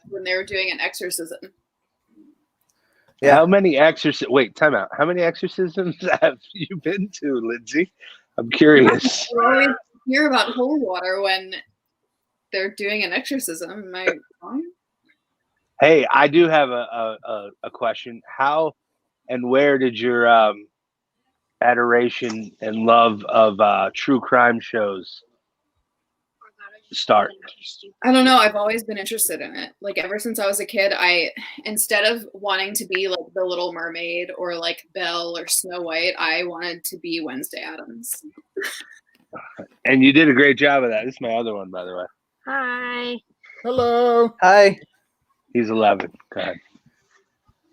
when they were doing an exorcism. Yeah. How many exorcisms? Wait, time out. How many exorcisms have you been to, Lindsay? I'm curious. You always hear about holy water when they're doing an exorcism. Am I wrong? Hey, I do have a question. How and where did your adoration and love of true crime shows start? I don't know. I've always been interested in it. Like ever since I was a kid, instead of wanting to be like the Little Mermaid or like Belle or Snow White, I wanted to be Wednesday Addams. And you did a great job of that. This is my other one, by the way. Hi. Hello. Hi. He's 11. Go ahead.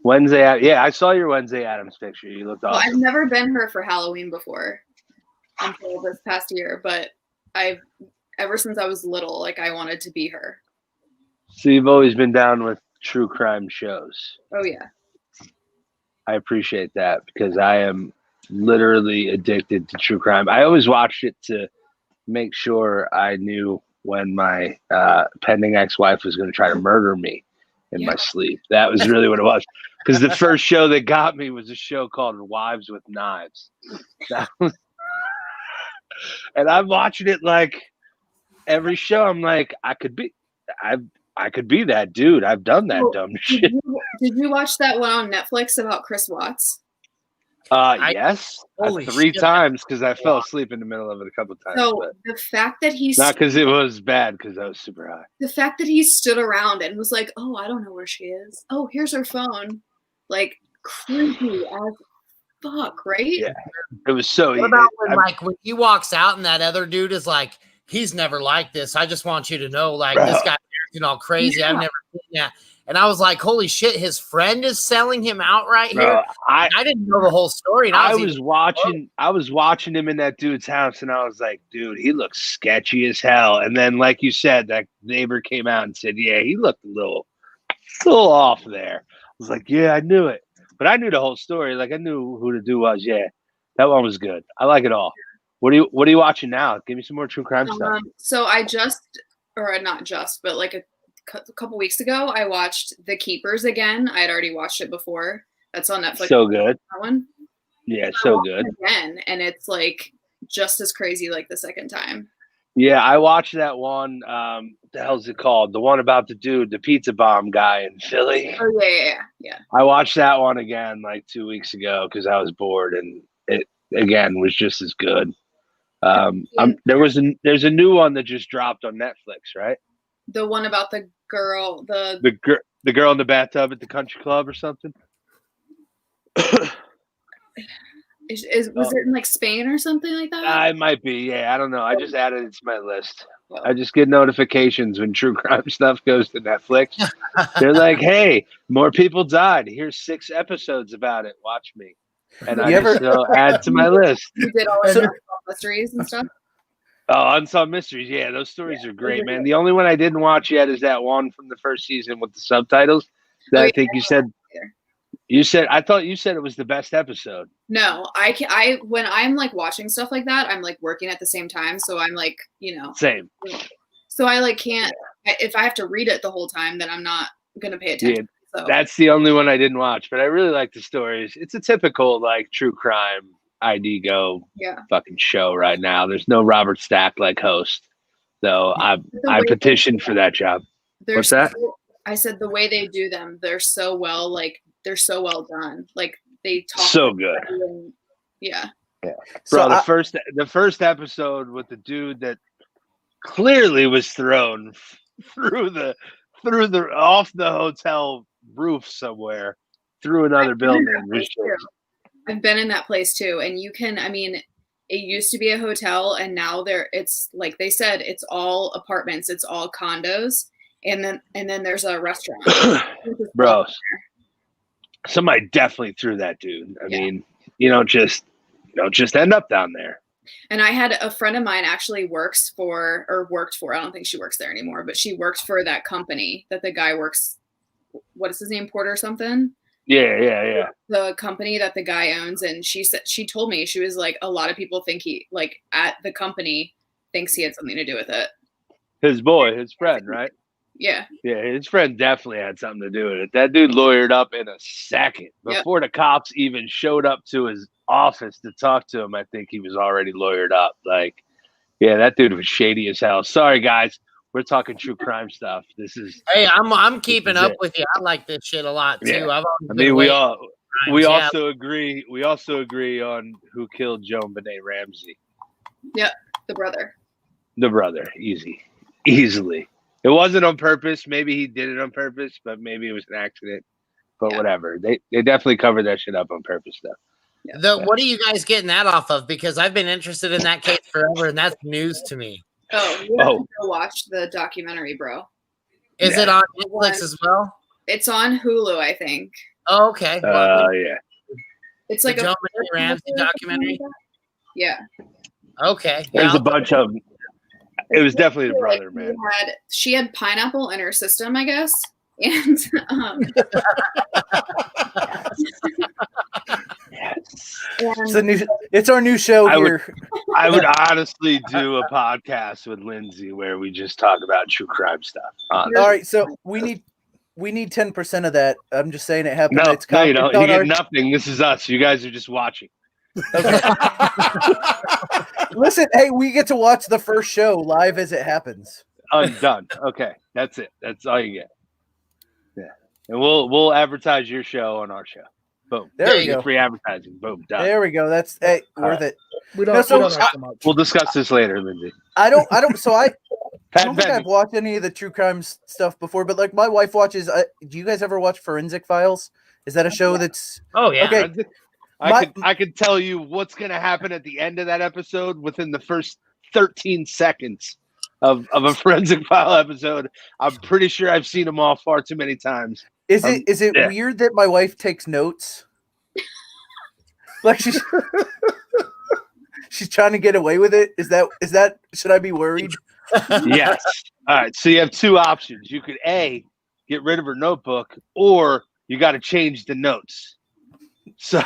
Wednesday. Yeah, I saw your Wednesday Addams picture. You looked Well, awesome. I've never been her for Halloween before until this past year, but ever since I was little, like I wanted to be her. So you've always been down with true crime shows. Oh yeah. I appreciate that because I am literally addicted to true crime. I always watched it to make sure I knew when my pending ex-wife was going to try to murder me in my sleep. That was really what it was. Because the first show that got me was a show called Wives with Knives. And I'm watching it like every show. I'm like, I could be that dude. I've done that dumb shit. Did you watch that one on Netflix about Chris Watts? Yes, Holy 3 shit. times because I fell asleep in the middle of it a couple times. So But the fact that not because it was bad, because I was super high. the fact that he stood around and was like, "Oh, I don't know where she is. Oh, here's her phone," like creepy as fuck, right? Yeah, it was so. What about when he walks out and that other dude is like, he's never like this. I just want you to know, like, Bro. this guy acting all crazy. I've never seen that. And I was like, holy shit, his friend is selling him out right Bro, here. I didn't know the whole story. And I was watching him in that dude's house, and I was like, dude, he looks sketchy as hell. And then, like you said, that neighbor came out and said, yeah, he looked a little off there. I was like, yeah, I knew it. But I knew the whole story. Like, I knew who the dude was. Yeah, that one was good. I like it all. What are you watching now? Give me some more true crime stuff. So I not just, but like a couple weeks ago, I watched The Keepers again. I had already watched it before. That's on Netflix. So good. That one. Yeah, so good. Again, and it's like just as crazy like the second time. Yeah, I watched that one. What the hell's it called? The one about the dude, the pizza bomb guy in Philly. Oh yeah. I watched that one again like 2 weeks ago because I was bored, and it again was just as good. There's a new one that just dropped on Netflix, right? The one about the girl, the girl in the bathtub at the country club or something. Was it in like Spain or something like that? It might be. Yeah, I don't know. I just added it to my list. I just get notifications when true crime stuff goes to Netflix. They're like, "Hey, more people died. Here's 6 episodes about it. Watch me." And I just add to my list. You did all the mysteries and stuff. Oh, Unsolved Mysteries. Yeah, those stories are great, man. The only one I didn't watch yet is that one from the first season with the subtitles. That I think you said. I thought you said it was the best episode. No, I when I'm like watching stuff like that, I'm like working at the same time, so I'm like, Same. So I like can't. If I have to read it the whole time, then I'm not gonna pay attention. Yeah, so. that's the only one I didn't watch, but I really like the stories. It's a typical like true crime ID Go fucking show right now. There's no Robert Stack like host, though. I petitioned for that job. What's that? I said the way they do them, they're so well done. Like they talk so good. Yeah. Bro, the first episode with the dude that clearly was thrown through the off the hotel roof somewhere through another building. I've been in that place too, and you can. I mean, it used to be a hotel, and now it's like they said, it's all apartments, it's all condos, and then there's a restaurant. Bro, somebody definitely threw that dude. I mean, you don't just end up down there. And I had a friend of mine actually worked for, I don't think she works there anymore, but she worked for that company that the guy works. What is his name? Porter something? Yeah. The company that the guy owns. And she told me, she was like, a lot of people think he, like, at the company thinks he had something to do with it. His friend, right? Yeah. Yeah, his friend definitely had something to do with it. That dude lawyered up in a second. Before the cops even showed up to his office to talk to him, I think he was already lawyered up. Like, yeah, that dude was shady as hell. Sorry, guys. We're talking true crime stuff. Hey, I'm keeping up with you. I like this shit a lot too. Yeah. We also agree on who killed Joan Benet Ramsey. Yep, the brother. Easily. It wasn't on purpose. Maybe he did it on purpose, but maybe it was an accident. But whatever. They definitely covered that shit up on purpose, though. What are you guys getting that off of? Because I've been interested in that case forever, and that's news to me. Oh, you have to go watch the documentary, bro. Is it on Netflix as well? It's on Hulu, I think. Oh, okay. Yeah. It's like a Joan Benet Ramsey documentary. Yeah. Okay. There's a bunch of them. It was definitely the brother, man. She had pineapple in her system, I guess. And it's our new show here. I would honestly do a podcast with Lindsay where we just talk about true crime stuff. All right, so we need 10% of that. I'm just saying it happened. No, you don't. You get nothing. This is us. You guys are just watching. Okay. Listen, hey, we get to watch the first show live as it happens. Done. Okay, that's it. That's all you get. Yeah, and we'll advertise your show on our show. Boom. There you go. Free advertising. Boom. Done. There we go. That's worth it. We don't have so much. We'll discuss this later, Lindsay. I don't think I've watched any of the true crime stuff before, but like my wife watches. Do you guys ever watch Forensic Files? Is that a show that's? Oh yeah. Okay. I could tell you what's going to happen at the end of that episode within the first 13 seconds of a Forensic File episode. I'm pretty sure I've seen them all far too many times. Is it weird that my wife takes notes? Like she's trying to get away with it? Is that should I be worried? Yes. All right. So you have two options. You could get rid of her notebook, or you got to change the notes. So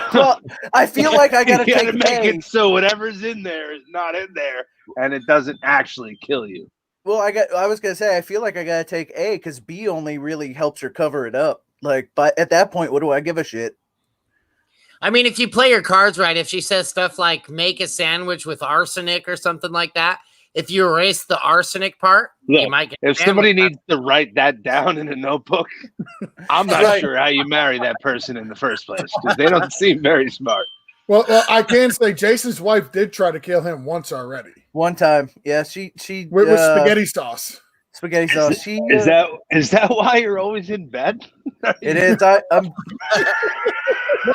I feel like I gotta make it so whatever's in there is not in there, and it doesn't actually kill you. Well, I was gonna say I feel like I gotta take A because B only really helps her cover it up. Like, but at that point, what do I give a shit? I mean, if you play your cards right, if she says stuff like "make a sandwich with arsenic" or something like that, if you erase the arsenic part, you might get. If somebody needs to write that down in a notebook, I'm not sure how you marry that person in the first place because they don't seem very smart. Well, I can say Jason's wife did try to kill him once already. One time, yeah, she with spaghetti sauce. Spaghetti sauce. Is that why you're always in bed? It is. I'm.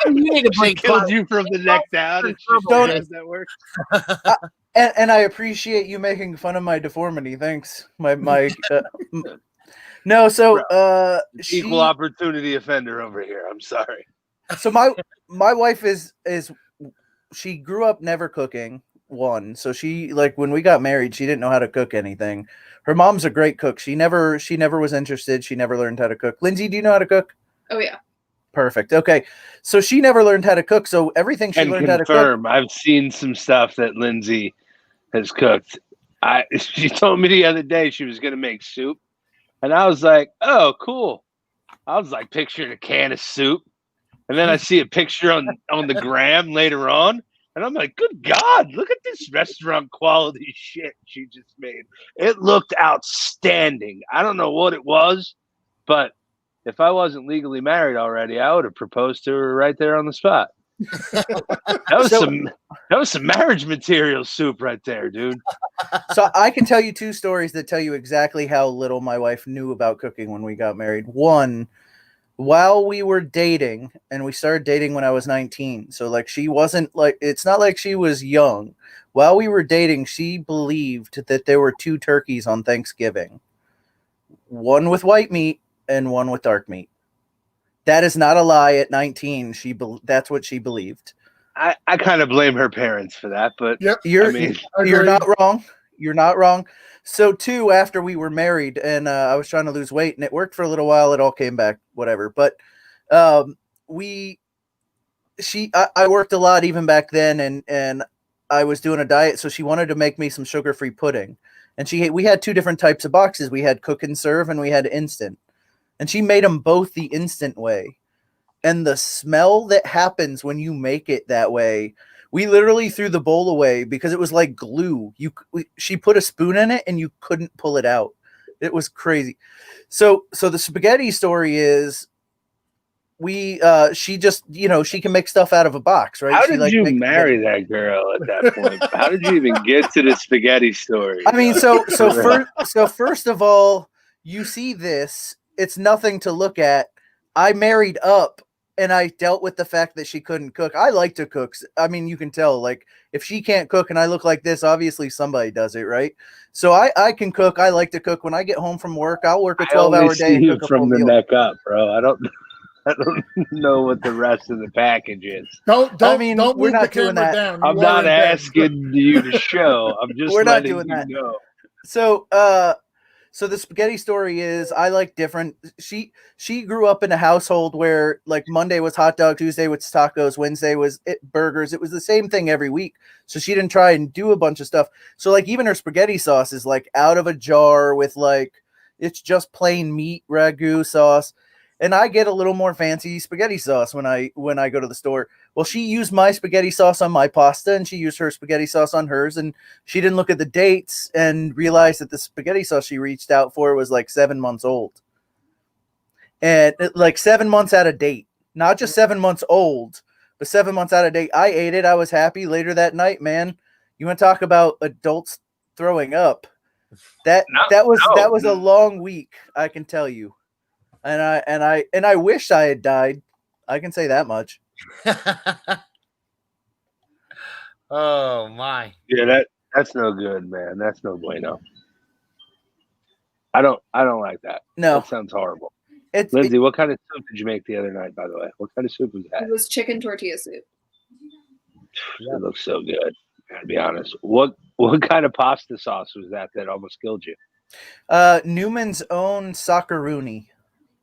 You need to she killed you from the neck down. And does that work? And I appreciate you making fun of my deformity. Thanks. No, so equal opportunity offender over here. I'm sorry. So my wife is she grew up never cooking. So she, like, when we got married, she didn't know how to cook anything. Her mom's a great cook. She never was interested. She never learned how to cook. Lindsay, do you know how to cook? Oh yeah. Perfect. Okay. So she never learned how to cook. So everything she learned how to cook. I've seen some stuff that Lindsay has cooked. She told me the other day she was going to make soup. And I was like, oh, cool. I was like picturing a can of soup. And then I see a picture on the gram later on. And I'm like, good God, look at this restaurant quality shit she just made. It looked outstanding. I don't know what it was, but if I wasn't legally married already, I would have proposed to her right there on the spot. That was some marriage material soup right there, dude. So I can tell you 2 stories that tell you exactly how little my wife knew about cooking when we got married. One, while we were dating, and we started dating when I was 19. So like she wasn't like, it's not like she was young. While we were dating, she believed that there were 2 turkeys on Thanksgiving. One with white meat and one with dark meat. That is not a lie. At 19, that's what she believed. I kind of blame her parents for that, but Yep. You're not wrong. You're not wrong. So 2, after we were married, and I was trying to lose weight, and it worked for a little while. It all came back, whatever. But I worked a lot even back then, and I was doing a diet, so she wanted to make me some sugar-free pudding. And we had 2 different types of boxes. We had cook and serve, and we had instant. And she made them both the instant way. And the smell that happens when you make it that way, we literally threw the bowl away because it was like glue. She put a spoon in it and you couldn't pull it out. It was crazy. So the spaghetti story is she just, she can make stuff out of a box, right? How she did you marry that girl at that point? How did you even get to the spaghetti story? I mean, so first of all, you see this, it's nothing to look at. I married up and I dealt with the fact that she couldn't cook. I like to cook. I mean, you can tell, like, if she can't cook and I look like this, obviously somebody does it, right? So I can cook. I like to cook. When I get home from work, I'll work a 12-hour day and cook a full from the meal. neck up, bro. I don't know what the rest of the package is. Don't we're not the doing that. down. I'm not asking you to show. I'm just We're not letting doing you that. know. So the spaghetti story is I like different. She grew up in a household where like Monday was hot dog, Tuesday was tacos, Wednesday was burgers. It was the same thing every week. So she didn't try and do a bunch of stuff. So like even her spaghetti sauce is like out of a jar with like, it's just plain meat ragu sauce. And I get a little more fancy spaghetti sauce when I go to the store. Well, she used my spaghetti sauce on my pasta and she used her spaghetti sauce on hers. And she didn't look at the dates and realized that the spaghetti sauce she reached out for was like 7 months old. And like 7 months out of date, not just 7 months old, but 7 months out of date. I ate it. I was happy. Later that night, man, you want to talk about adults throwing up. That was a long week, I can tell you. And I wish I had died. I can say that much. Oh my. Yeah, that's no good, man. That's no bueno. I don't like that. No. That sounds horrible. Lindsay, what kind of soup did you make the other night, by the way? What kind of soup was that? It was chicken tortilla soup. It looks so good. Gotta be honest. What kind of pasta sauce was that almost killed you? Newman's own Socceroonie.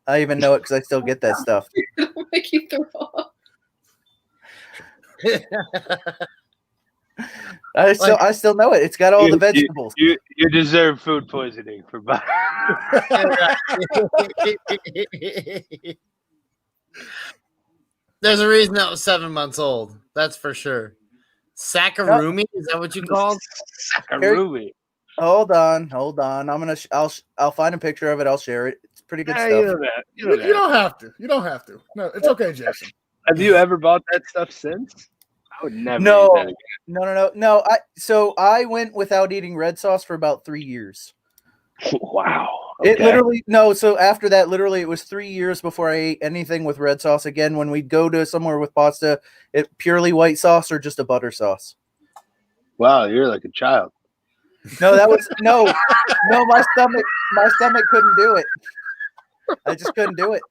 I even know it because I still get that stuff. Make you throw up. I still know it. It's got all the vegetables. You deserve food poisoning for buying. There's a reason that was 7 months old. That's for sure. Saccharumi? Is that what you called? Saccharumi. Hold on. I'll find a picture of it. I'll share it. It's pretty good stuff. You don't have to. You don't have to. No, it's okay, Jason. Have you ever bought that stuff since? I would never. No. Eat that again. No. I went without eating red sauce for about 3 years. Wow. Okay. Okay. It literally So after that, literally, it was 3 years before I ate anything with red sauce again. When we'd go to somewhere with pasta, it purely white sauce or just a butter sauce. Wow, you're like a child. No, that was no. My stomach couldn't do it. I just couldn't do it.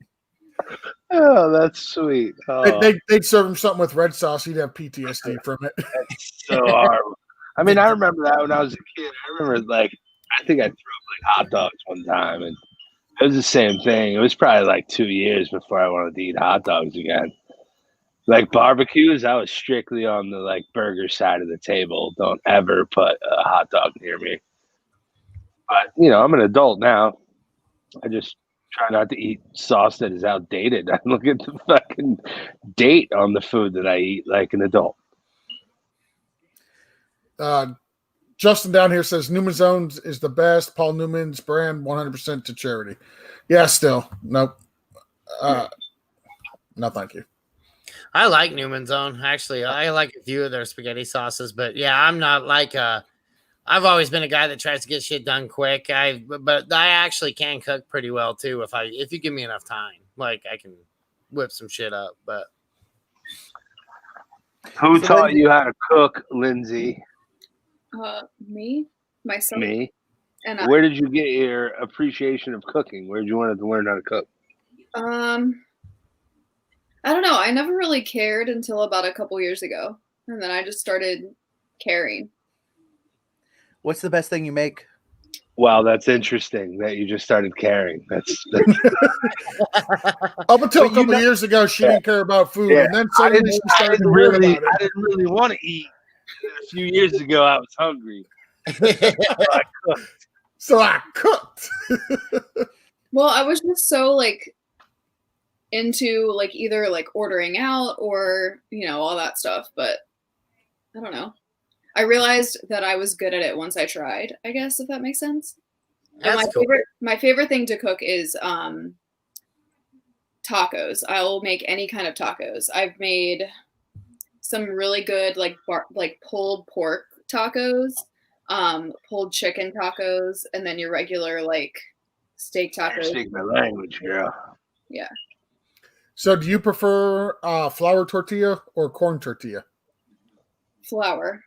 Oh, that's sweet. Oh, They'd serve him something with red sauce. He'd have PTSD from it. that's so horrible. I mean, I remember that when I was a kid. I remember, like, I think I threw up like hot dogs one time, and it was the same thing. It was probably like 2 years before I wanted to eat hot dogs again. Like barbecues, I was strictly on the like burger side of the table. Don't ever put a hot dog near me. But I'm an adult now. I just try not to eat sauce that is outdated. I look at the fucking date on the food that I eat like an adult. Justin down here says Newman's Own is the best. Paul Newman's brand, 100% to charity. Yeah, still nope. No, thank you. I like Newman's Own. Actually, I like a few of their spaghetti sauces, but yeah, I'm not like I've always been a guy that tries to get shit done quick. But I actually can cook pretty well too if you give me enough time. Like I can whip some shit up. But Who So taught Lindsay- you how to cook, Lindsay? Me, myself, Me. and Where did you get your appreciation of cooking? Where did you want to learn how to cook? I don't know. I never really cared until about a couple years ago, and then I just started caring. What's the best thing you make? Wow, that's interesting that you just started caring. That's Up until a But you couple know- years ago, she didn't care about food, Yeah. and then suddenly she started to worry about I it. didn't really want to eat. A few years ago, I was hungry. So I cooked. Well, I was just so like into like either like ordering out or all that stuff, but I don't know. I realized that I was good at it once I tried, I guess, if that makes sense. And that's cool. my favorite thing to cook is tacos. I'll make any kind of tacos. I've made some really good like pulled pork tacos, pulled chicken tacos, and then your regular like steak You're tacos. speaking my language, girl. Yeah. So, do you prefer flour tortilla or corn tortilla? Flour.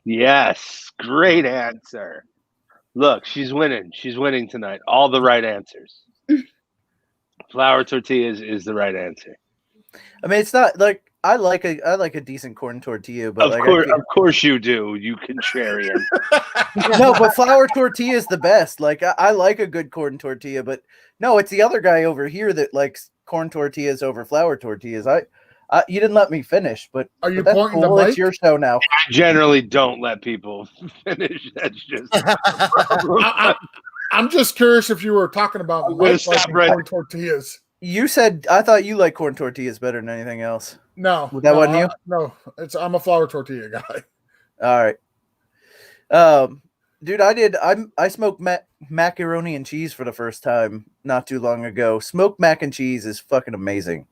Yes, great answer. Look, she's winning. She's winning tonight. All the right answers. Flour tortillas is the right answer. I mean, it's not like I like a decent corn tortilla, but Of course you do. You contrarian. no, but flour tortilla is the best. Like I like a good corn tortilla, but no, it's the other guy over here that likes corn tortillas over flour tortillas. You didn't let me finish, but Are you but that's pointing the cool. It's mic? your show now. I generally don't let people finish. That's just. I'm just curious if you were talking about I'm gonna Mike stop liking right corn tortillas. You said I thought you like corn tortillas better than anything else. No, That wasn't you? No, I'm a flour tortilla guy. All right. Dude, I smoked macaroni and cheese for the first time not too long ago. Smoked mac and cheese is fucking amazing.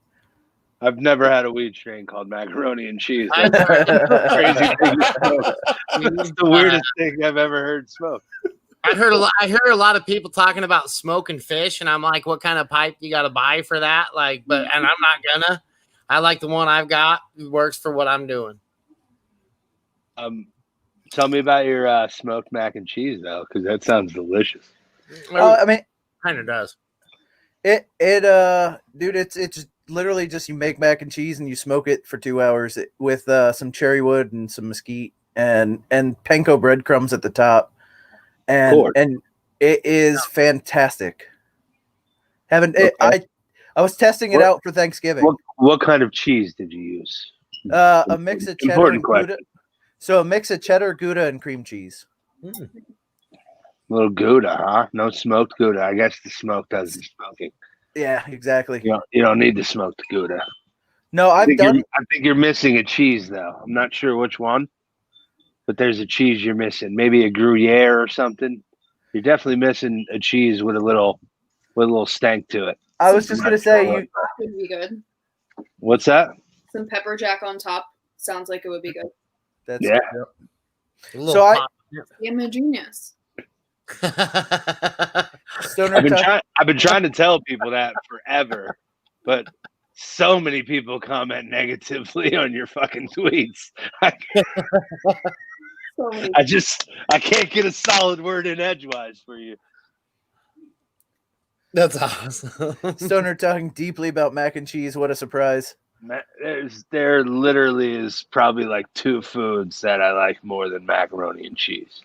I've never had a weed strain called macaroni and cheese. I- That's crazy thing to smoke. It's the weirdest thing I've ever heard smoked. I heard a lot of people talking about smoking fish, and I'm like, what kind of pipe you got to buy for that? Like, and I'm not gonna. I like the one I've got. It works for what I'm doing. Tell me about your smoked mac and cheese though, because that sounds delicious. I mean, Kind of does. dude, it's literally just you make mac and cheese and you smoke it for 2 hours with some cherry wood and some mesquite and panko breadcrumbs at the top, and it is fantastic. I was testing it out for Thanksgiving. What kind of cheese did you use? A mix of cheddar Important and Gouda. question. So a mix of cheddar, Gouda, and cream cheese. Little Gouda, huh? No smoked Gouda. I guess the smoke does the smoking. Yeah, exactly. You don't need the smoked Gouda. No, I I've think done. you're missing a cheese though. I'm not sure which one, but there's a cheese you're missing. Maybe a Gruyere or something. You're definitely missing a cheese with a little stank to it. I was just gonna say you. Would be good. What's that? Some pepper jack on top sounds like it would be good. That's Yeah. So I'm a genius. Stoner I've been trying to tell people that forever, but so many people comment negatively on your fucking tweets. I can't get a solid word in edgewise for you. That's awesome. Stoner talking deeply about mac and cheese. What a surprise! There literally is probably like two foods that I like more than macaroni and cheese.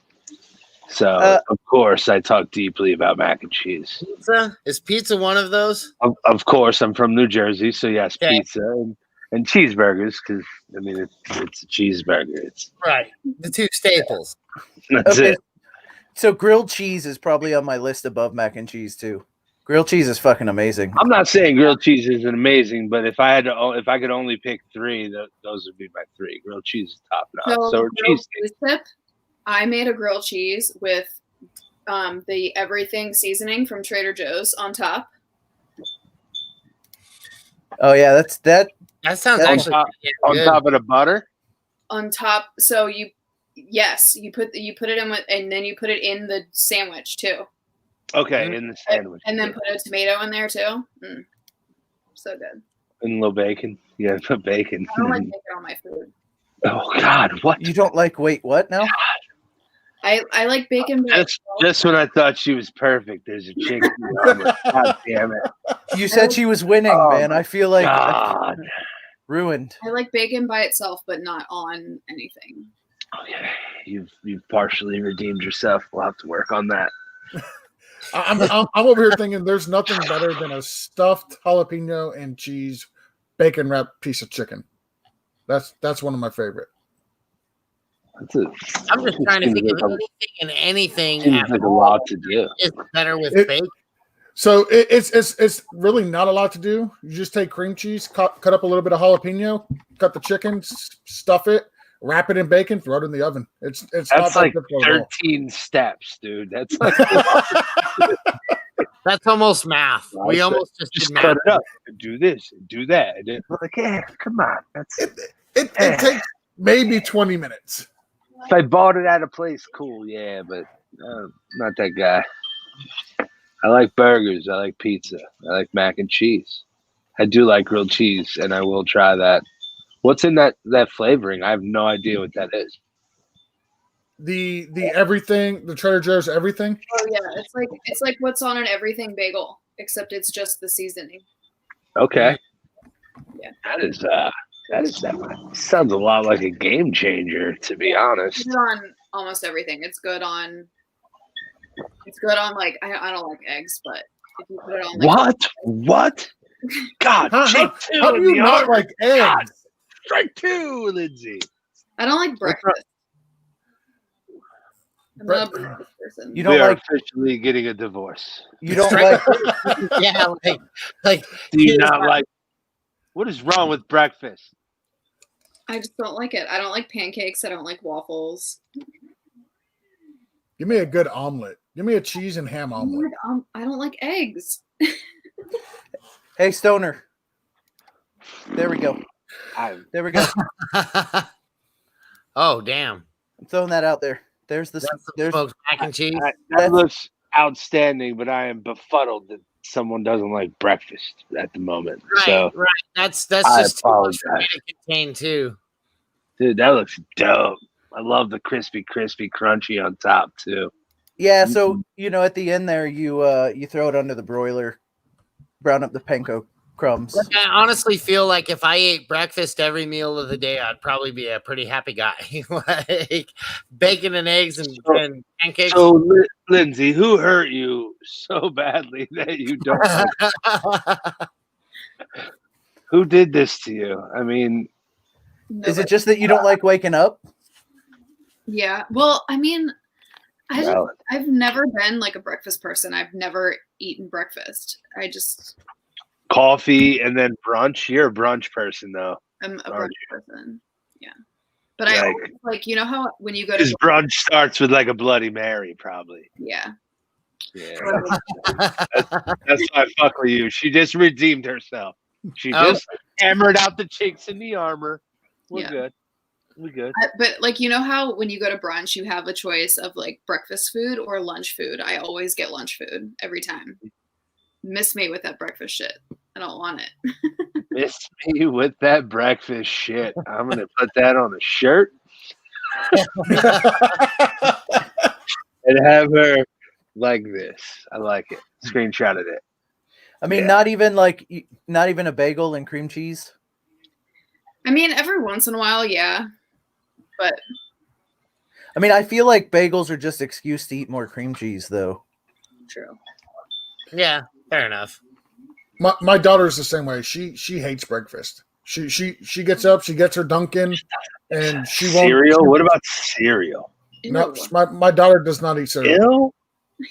So of course I talk deeply about mac and cheese. Pizza? Is pizza one of those? Of course, I'm from New Jersey, so yes, Okay. pizza and cheeseburgers. Because I mean, it's a cheeseburger. It's Right. The two staples. that's Okay. it. So grilled cheese is probably on my list above mac and cheese too. Grilled cheese is fucking amazing. I'm not saying grilled cheese isn't amazing, but if I could only pick three, those would be my three. Grilled cheese is top notch. So grilled cheese. tip. I made a grilled cheese with the everything seasoning from Trader Joe's on top. Oh yeah, That sounds That's actually on good. top of the butter. On top, so you put it in with, and then you put it in the sandwich too, Okay, in the sandwich. and then put a tomato in there too. So good. And a little bacon. Yeah, put bacon. I don't like bacon on my food. Oh God, what? You don't like wait what now? I like bacon. by itself. Just when I thought she was perfect, there's a chick. God damn it! You said she was winning, man. I feel like God. ruined. I like bacon by itself, but not on anything. Okay, you've partially redeemed yourself. We'll have to work on that. I'm over here thinking there's nothing better than a stuffed jalapeno and cheese bacon wrapped piece of chicken. That's one of my favorite. I'm just trying to think of anything Seems at like a all lot to do. is better with bacon. So it's really not a lot to do. You just take cream cheese, cut up a little bit of jalapeno, cut the chicken, stuff it, wrap it in bacon, throw it in the oven. It's That's not like that difficult at all. 13 steps, dude. That's like That's almost math. We almost just did math. cut it up and do this and do that. And then, like, yeah, come on. That's It takes maybe 20 minutes. if I bought it at a place, cool, yeah, but not that guy. I like burgers. I like pizza. I like mac and cheese. I do like grilled cheese, and I will try that. What's in that flavoring? I have no idea what that is. The everything, the Trader Joe's everything. Oh yeah, it's like what's on an everything bagel, except it's just the seasoning. Okay. Yeah. That sounds a lot like a game changer, to be honest. It's good on almost everything. It's good on like I don't like eggs, but if you put it on like, What? God, How do you not like eggs? God. Strike two, Lindsay. I don't like breakfast. I'm not a breakfast person. You We don't are like officially getting a divorce. you don't like Yeah, like Do you not like? What is wrong with breakfast? I just don't like it. I don't like pancakes. I don't like waffles. Give me a good omelet. Give me a cheese and ham omelet. I don't like eggs. Hey Stoner. There we go. There we go. oh damn. I'm throwing that out there. There's That's some there's smoked mac and cheese. That looks outstanding, but I am befuddled that someone doesn't like breakfast at the moment. Right, So, right. That's I just too much for me apologize. to contain too. dude, that looks dope. I love the crispy, crunchy on top too. yeah, so at the end there you throw it under the broiler, brown up the panko crumbs. I honestly feel like if I ate breakfast every meal of the day, I'd probably be a pretty happy guy. Like bacon and eggs and pancakes. So, Lindsay, who hurt you so badly that you don't? Who did this to you? I mean, Is it just that you don't like waking up? Yeah. Well, I mean, Valid. I've never been like a breakfast person. I've never eaten breakfast. I just coffee and then brunch. You're a brunch person, though. am a Aren't brunch person. Yeah. But I Like- always, like, you know how when you go His to brunch starts with like a Bloody Mary, probably. yeah. Yeah, that's why I fuck with you. She just redeemed herself. She just hammered out the chinks in the armor. We're Yeah. good. We good. But like, you know how when you go to brunch, you have a choice of like breakfast food or lunch food. I always get lunch food every time. Miss me with that breakfast shit. I don't want it. Miss me with that breakfast shit. I'm gonna put that on a shirt and have her like this. I like it. Screenshotted it. I mean, Yeah. not even a bagel and cream cheese. I mean, every once in a while, yeah. But I mean, I feel like bagels are just excuse to eat more cream cheese, though. true. Yeah, fair enough. My daughter's the same way. She hates breakfast. She gets up, she gets her Dunkin', and she won't. Cereal? What about cereal? No, Ew. my daughter does not eat cereal. Ew?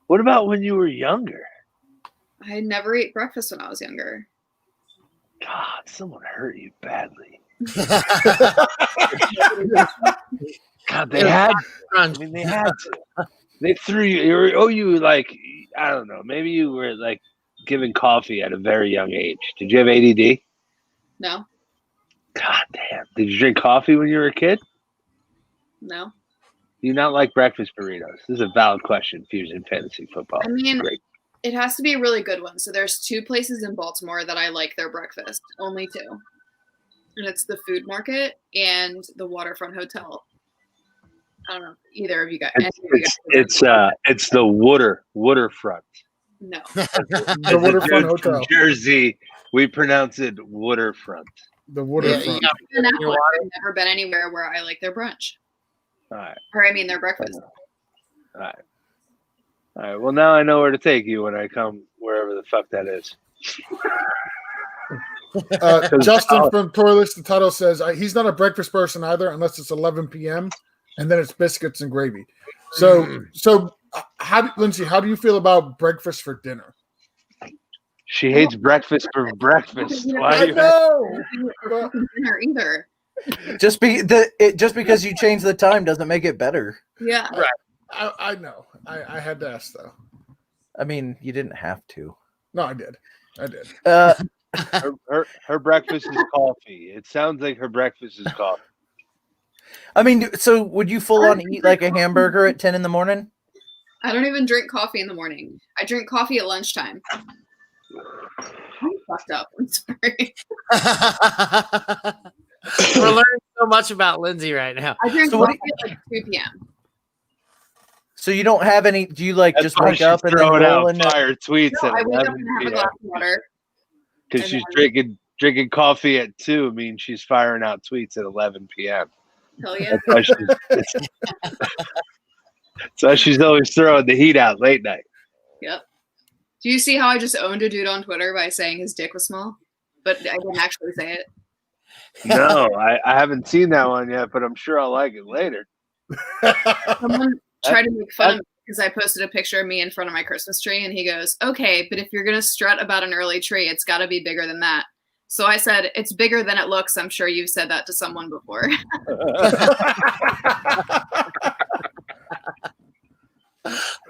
What about when you were younger? I never ate breakfast when I was younger. God, someone hurt you badly. God, they had. I mean, they had to. They threw you. You like, I don't know. Maybe you were like giving coffee at a very young age. Did you have ADD? No, God damn. Did you drink coffee when you were a kid? no. Do you not like breakfast burritos? This is a valid question. Fusion Fantasy Football. I mean, Great. it has to be a really good one. So there's 2 places in Baltimore that I like their breakfast. Only 2. And it's the Food Market and the Waterfront Hotel. I don't know if either of you guys. It's the Waterfront. No. The Waterfront Dude from Hotel. Jersey, we pronounce it Waterfront. The Waterfront. Yeah, I've never been anywhere where I like their brunch. All right. Or I mean their breakfast. All right. Well, now I know where to take you when I come wherever the fuck that is. Justin from Toilets the Title says he's not a breakfast person either unless it's 11 p.m. and then it's biscuits and gravy. So Lindsay, how do you feel about breakfast for dinner? She hates breakfast for breakfast. Why I know. Dinner either. Just because you change the time doesn't make it better. Yeah. Right. I know. I had to ask though. I mean, you didn't have to. No, I did. Her breakfast is coffee. It sounds like her breakfast is coffee. I mean, so would you full on eat like a hamburger at 10 in the morning? I don't even drink coffee in the morning. I drink coffee at lunchtime. I'm fucked up. I'm sorry. We're learning so much about Lindsay right now. I drink So coffee at like 2 p.m. So you don't have any? Do you like That's just why wake she's up and then throwing roll out into? fire tweets No, at I wake up 11 and have a p.m. glass of water. Because and she's then- drinking coffee at 2 means she's firing out tweets at 11 p.m. Hell yeah. So she's always throwing the heat out late night. Yep. Do you see how I just owned a dude on Twitter by saying his dick was small? But I didn't actually say it. No, I haven't seen that one yet, but I'm sure I'll like it later. Someone tried to make fun of me because I posted a picture of me in front of my Christmas tree, and he goes, "Okay, but if you're gonna strut about an early tree, it's got to be bigger than that." So I said, "It's bigger than it looks." I'm sure you've said that to someone before.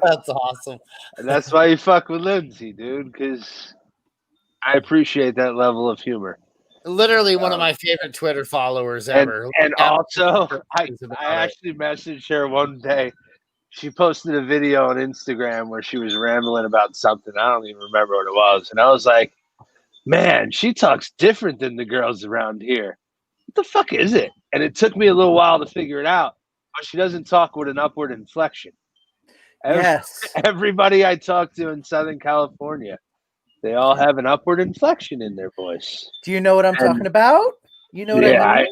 That's awesome. And that's why you fuck with Lindsay, dude, because I appreciate that level of humor. Literally one of my favorite Twitter followers ever. And also, I about it. actually messaged her one day. She posted a video on Instagram where she was rambling about something. I don't even remember what it was. And I was like, man, she talks different than the girls around here. What the fuck is it? And it took me a little while to figure it out. But she doesn't talk with an upward inflection. Yes. Everybody I talk to in Southern California, they all have an upward inflection in their voice. Do you know what I'm talking about? You know what I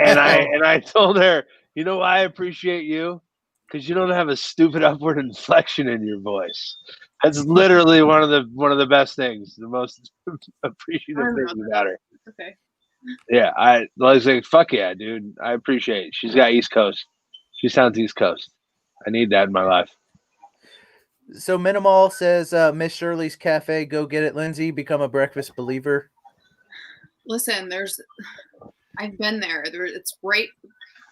mean? I told her, you know why I appreciate you? Because you don't have a stupid upward inflection in your voice. That's literally one of the best things, the most appreciative thing about her. Okay. Yeah, I was like, fuck yeah, dude. I appreciate it. She's got East Coast. She sounds East Coast. I need that in my life. So Minimal says, Miss Shirley's Cafe, go get it, Lindsay. Become a breakfast believer. Listen, I've been there. It's right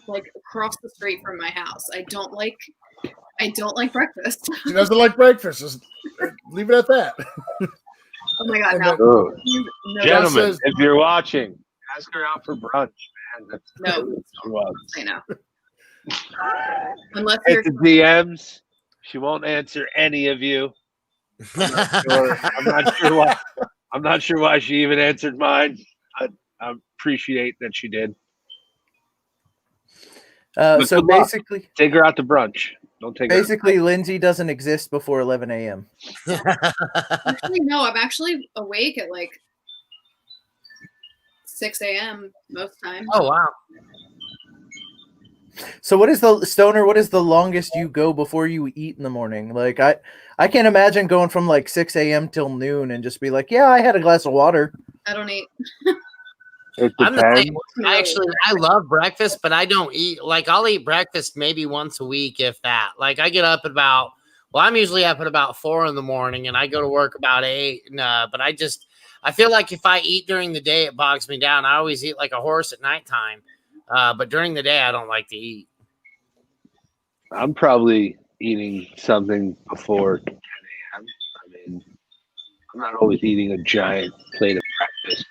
like across the street from my house. I don't like breakfast. She doesn't like breakfast. Just leave it at that. Oh my god, And no. then- No, Gentlemen, says- if you're watching, ask her out for brunch, man. That's No. she wants. I know. Unless Hit you're the DMs. She won't answer any of you. I'm not sure why she even answered mine. I appreciate that she did. So good luck. basically, Take her out to brunch. Don't take her. basically, Lindsay doesn't exist before 11 a.m. actually no, I'm actually awake at like 6 a.m. most times. Oh wow. So what is the longest you go before you eat in the morning? Like I can't imagine going from like 6 a.m. till noon and just be like, yeah, I had a glass of water. I don't eat. It I'm the depends. same way. I love breakfast, but I don't eat. Like I'll eat breakfast maybe once a week, if that. Like I get up at I'm usually up at about 4 in the morning, and I go to work about 8. But I feel like if I eat during the day, it bogs me down. I always eat like a horse at nighttime, but during the day, I don't like to eat. I'm probably eating something before 10 a.m. I mean, I'm not always eating a giant plate of breakfast.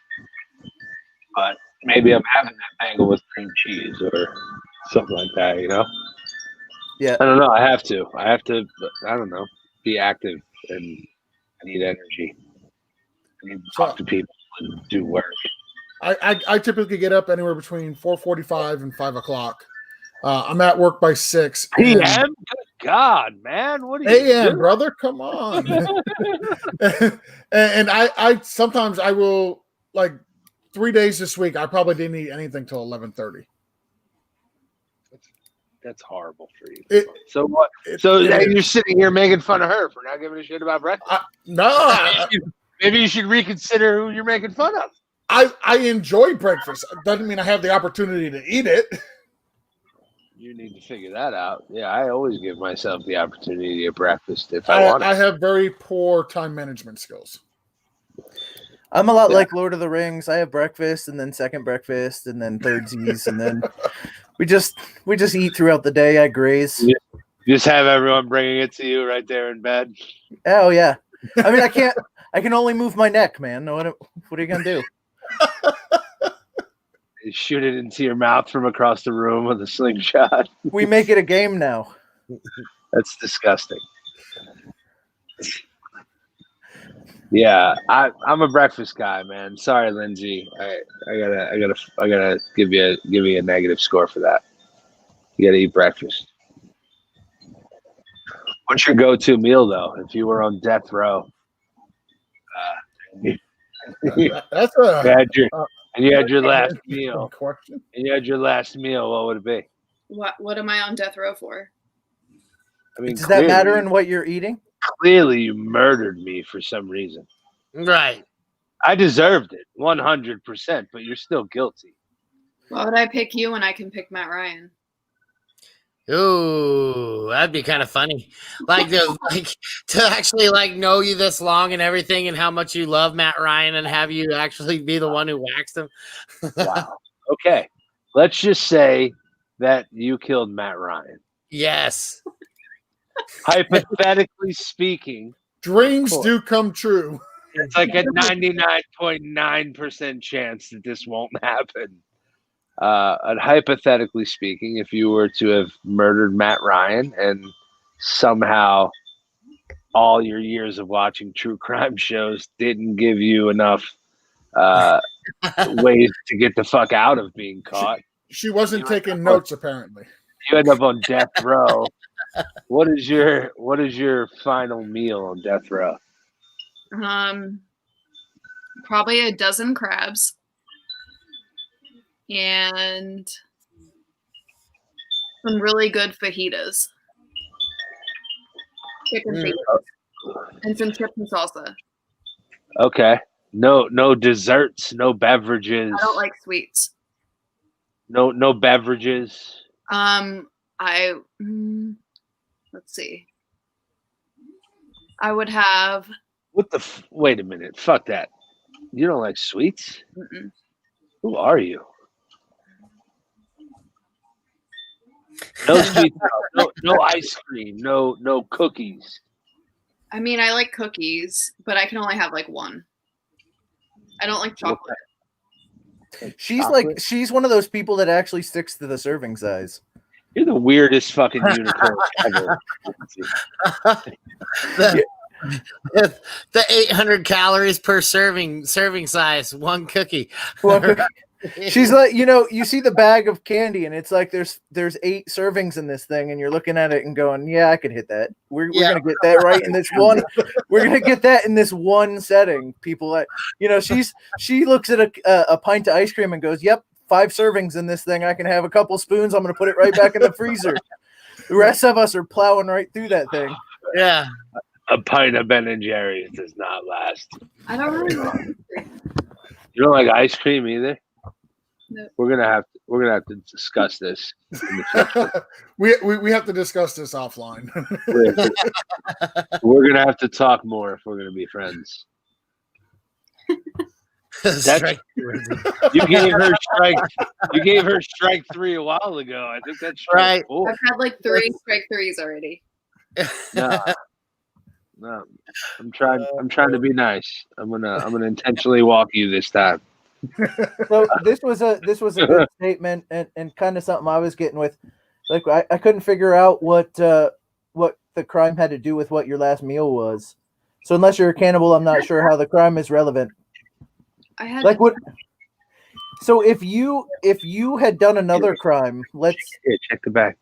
But maybe I'm having that bagel with cream cheese or something like that. Yeah. I don't know. I have to. I don't know. Be active, and I need energy. I need to talk to people and do work. I typically get up anywhere between 4:45 and 5 o'clock. I'm at work by 6 PM? Good God, man! What are you AM, doing? brother? Come on. and I sometimes I will, like 3 days this week. I probably didn't eat anything till 11:30. That's horrible for you. So what? So you're sitting here making fun of her for not giving a shit about breakfast? Maybe you should reconsider who you're making fun of. I enjoy breakfast. Doesn't mean I have the opportunity to eat it. You need to figure that out. Yeah, I always give myself the opportunity to eat breakfast if I want. I have very poor time management skills. I'm a lot like Lord of the Rings. I have breakfast and then second breakfast and then thirdsies and then we just eat throughout the day. I graze. You just have everyone bringing it to you right there in bed. Oh yeah. I mean, I can only move my neck, man. What are you gonna do? You shoot it into your mouth from across the room with a slingshot. We make it a game now. That's disgusting. Yeah, I'm a breakfast guy, man. Sorry, Lindsay. I gotta give you a negative score for that. You gotta eat breakfast. What's your go-to meal though? If you were on death row, That's a you had your last meal. Question. And you had your last meal. What would it be? What am I on death row for? I mean, does that matter in what you're eating? Clearly, you murdered me for some reason. Right. I deserved it, 100%. But you're still guilty. Why would I pick you when I can pick Matt Ryan? Ooh, that'd be kind of funny. Like to actually know you this long and everything, and how much you love Matt Ryan, and have you actually be the one who waxed him. Wow. Okay, let's just say that you killed Matt Ryan. Yes. Hypothetically speaking, dreams do come true. It's like a 99.9% chance that this won't happen. And hypothetically speaking, if you were to have murdered Matt Ryan and somehow all your years of watching true crime shows didn't give you enough ways to get the fuck out of being caught. She wasn't taking notes, apparently. You end up on death row. What is your final meal on death row? Probably a dozen crabs. And some really good fajitas. Chicken fajitas. And some chips and salsa. Okay. No desserts, no beverages. I don't like sweets. No beverages. Let's see. I would have. Wait a minute. Fuck that. You don't like sweets? Mm-mm. Who are you? No sweets, no ice cream, no cookies. I mean, I like cookies, but I can only have one. I don't like chocolate. She's one of those people that actually sticks to the serving size. You're the weirdest fucking unicorn ever. The 800 calories per serving size, one cookie. She's like, you see the bag of candy and it's like there's 8 servings in this thing and you're looking at it and going, yeah, I could hit that. We're gonna get that right in this one. We're gonna get that in this one setting. People, she looks at a pint of ice cream and goes, yep, 5 servings in this thing. I can have a couple spoons. I'm gonna put it right back in the freezer. The rest of us are plowing right through that thing. Yeah. A pint of Ben and Jerry's does not last. I don't really like ice cream. You don't like ice cream either? No. We're gonna have to discuss this in the future. we have to discuss this offline. We're gonna have to talk more if we're gonna be friends. You gave her strike 3 a while ago. I think that's right. 4. I've had 3 strike 3s already. No. I'm trying to be nice. I'm gonna intentionally walk you this time. So this was a good statement and kind of something I was getting with. Like I couldn't figure out what the crime had to do with what your last meal was. So unless you're a cannibal, I'm not sure how the crime is relevant. I had Like what? So if you had done another crime, let's Here, check the back.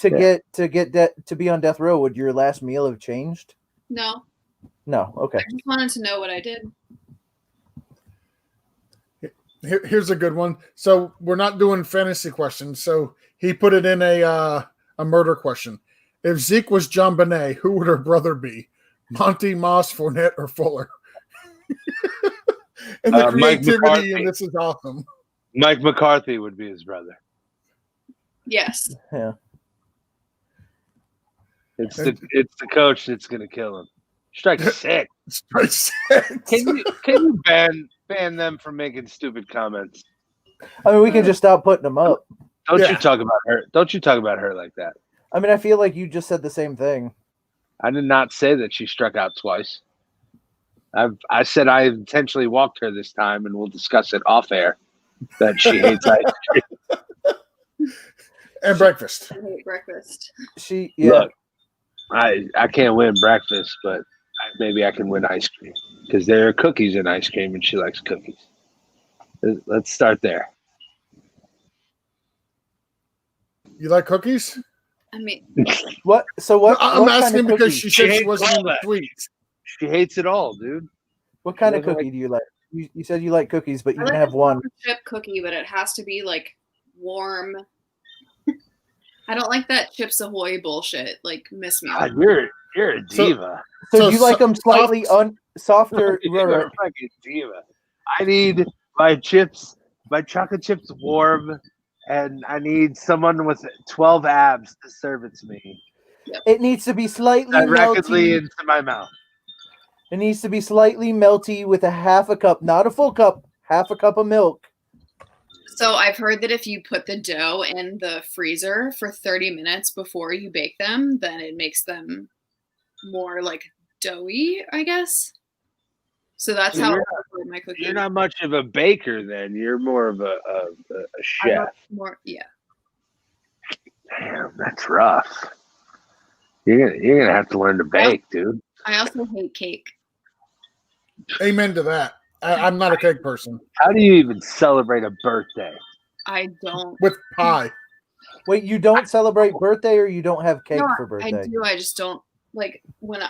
to be on death row, would your last meal have changed? no. No. Okay. I just wanted to know what I did. Here's a good one. So we're not doing fantasy questions. So he put it in a murder question. If Zeke was John Bonet, who would her brother be? Monty, Moss, Fournette, or Fuller? And the Mike creativity McCarthy. in this is awesome. Mike McCarthy would be his brother. Yes. Yeah. It's the coach that's gonna kill him. Strike 6. Straight six. Can you ban them from making stupid comments? I mean, we can just stop putting them up. Don't Yeah. you talk about her? Don't you talk about her like that? I mean, I feel like you just said the same thing. I did not say that she struck out twice. I said I intentionally walked her this time, and we'll discuss it off air. That she hates ice cream. And breakfast. I hate breakfast. Look, I can't win breakfast, but maybe I can win ice cream because there are cookies in ice cream, and she likes cookies. Let's start there. You like cookies? I mean, What? So what? I'm what kind asking of because cookie- she said she hates wasn't all into that. sweets. She hates it all, dude. What kind of doesn't cookie do you like? You said you like cookies, but you I can like have a one. chocolate chip cookie, but it has to be like warm. I don't like that Chips Ahoy bullshit. Like, miss me. God, you're a diva. So, So you like them slightly softer? You're a fucking diva. I need my chocolate chips warm, and I need someone with 12 abs to serve it to me It needs to be slightly directly melty. into my mouth. It needs to be slightly melty with a half a cup, not a full cup, half a cup of milk. So I've heard that if you put the dough in the freezer for 30 minutes before you bake them, then it makes them more like doughy, I guess. So that's So how I you're avoid my cookies. You're not much of a baker, then. You're more of a I'm chef. more, yeah. Damn, that's rough. You're gonna have to learn to bake, dude. I also hate cake. Amen to that. I'm not a cake person. How do you even celebrate a birthday? I don't. With pie. Wait, you don't celebrate birthday, or you don't have cake No, for I birthday? do. I just don't like when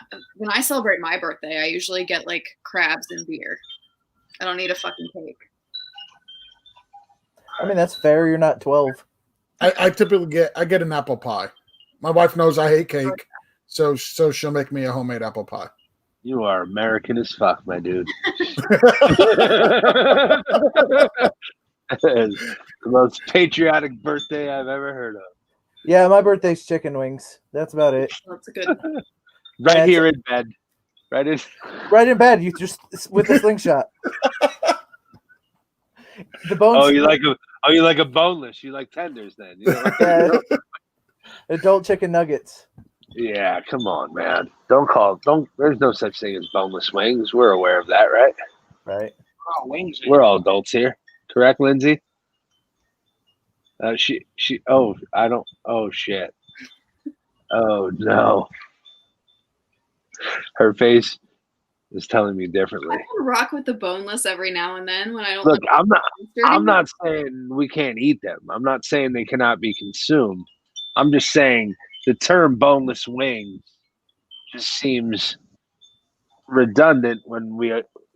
I celebrate my birthday. I usually get like crabs and beer. I don't need a fucking cake. I mean, that's fair. You're not 12. I typically get an apple pie. My wife knows I hate cake, so she'll make me a homemade apple pie. You are American as fuck, my dude. The most patriotic birthday I've ever heard of. Yeah, my birthday's chicken wings. That's about it. That's a good. Right Yeah, here in bed. Right in. Right in bed, you just with a slingshot. The bones. Oh, you like a boneless. You like tenders then. You don't like Adult chicken nuggets. Yeah, come on, man. There's no such thing as boneless wings. We're aware of that, right? Right. Oh, wings. We're all adults here. Correct, Lindsay? Oh shit. Oh no. Her face is telling me differently. I can rock with the boneless every now and then when I don't. Look, like I'm not saying we can't eat them. I'm not saying they cannot be consumed. I'm just saying the term boneless wings just seems redundant when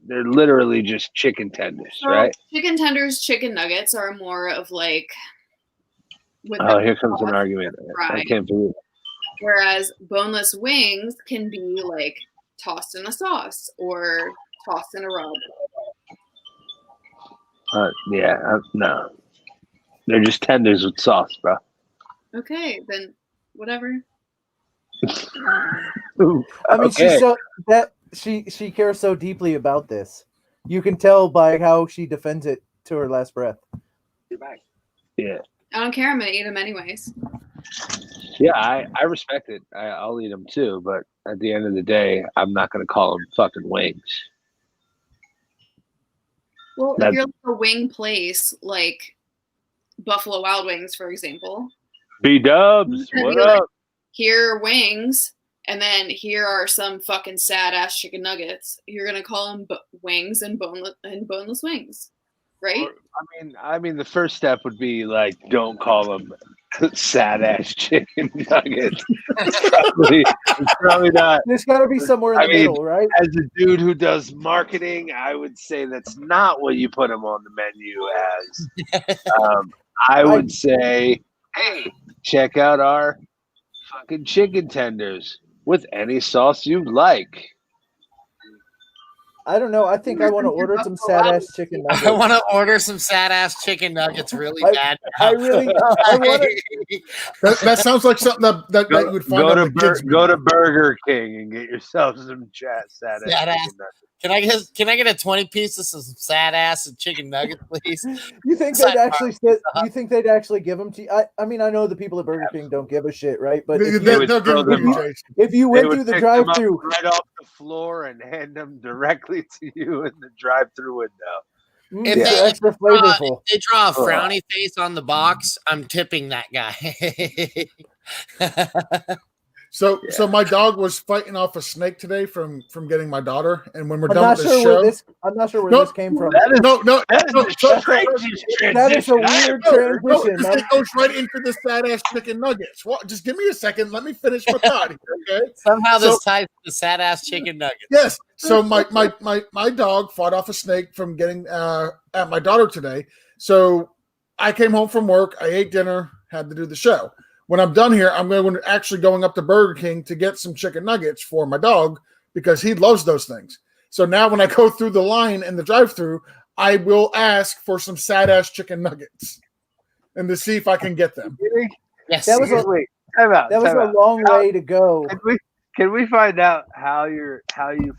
they're literally just chicken tenders, So right? chicken tenders, chicken nuggets are more of like. With Oh, the here comes an sauce, argument. I Right. can't believe it. Whereas boneless wings can be like tossed in a sauce or tossed in a rub. No. They're just tenders with sauce, bro. Okay, then whatever. I mean, Okay. she cares so deeply about this. You can tell by how she defends it to her last breath. You're back. Yeah. I don't care. I'm gonna eat them anyways. Yeah, I respect it. I'll eat them too, but at the end of the day, I'm not going to call them fucking wings. Well, if you're like a wing place, like Buffalo Wild Wings, for example, B-dubs, you're gonna what be like, up? here are wings, and then here are some fucking sad ass chicken nuggets. You're gonna call them wings and boneless wings, right? I mean, the first step would be like, don't call them sad ass chicken nuggets. It's probably not. There's got to be somewhere in the middle, right? As a dude who does marketing, I would say that's not what you put them on the menu as. I would say, hey, check out our fucking chicken tenders with any sauce you like. I don't know. I think I want to order some sad ass chicken nuggets. I want to order some sad ass chicken nuggets really bad. I really. I want to. That sounds like something that you would find out Go to Burger King and get yourself some sad ass. Can I get a 20 pieces of some sad ass and chicken nuggets, please? You think they'd actually sit? You think they'd actually give them to you? I mean, I know the people at Burger King don't give a shit, right? But if you went through the drive-through right off the floor and hand them directly to you in the drive-through window. If they're extra flavorful. If they draw a frowny face on the box, I'm tipping that guy. So my dog was fighting off a snake today from getting my daughter, and when we're I'm done not with sure this show, I'm not sure where this came from. That is a weird transition. It goes right into the sad ass chicken nuggets. Well, just give me a second. Let me finish my thought here, okay? Somehow this ties to the sad ass chicken nuggets. Yes. So my dog fought off a snake from getting at my daughter today. So I came home from work. I ate dinner. Had to do the show. When I'm done here, I'm going up to Burger King to get some chicken nuggets for my dog because he loves those things. So now when I go through the line in the drive-thru, I will ask for some sad ass chicken nuggets and to see if I can get them. Yes. That was a long way to go. Can we find out how you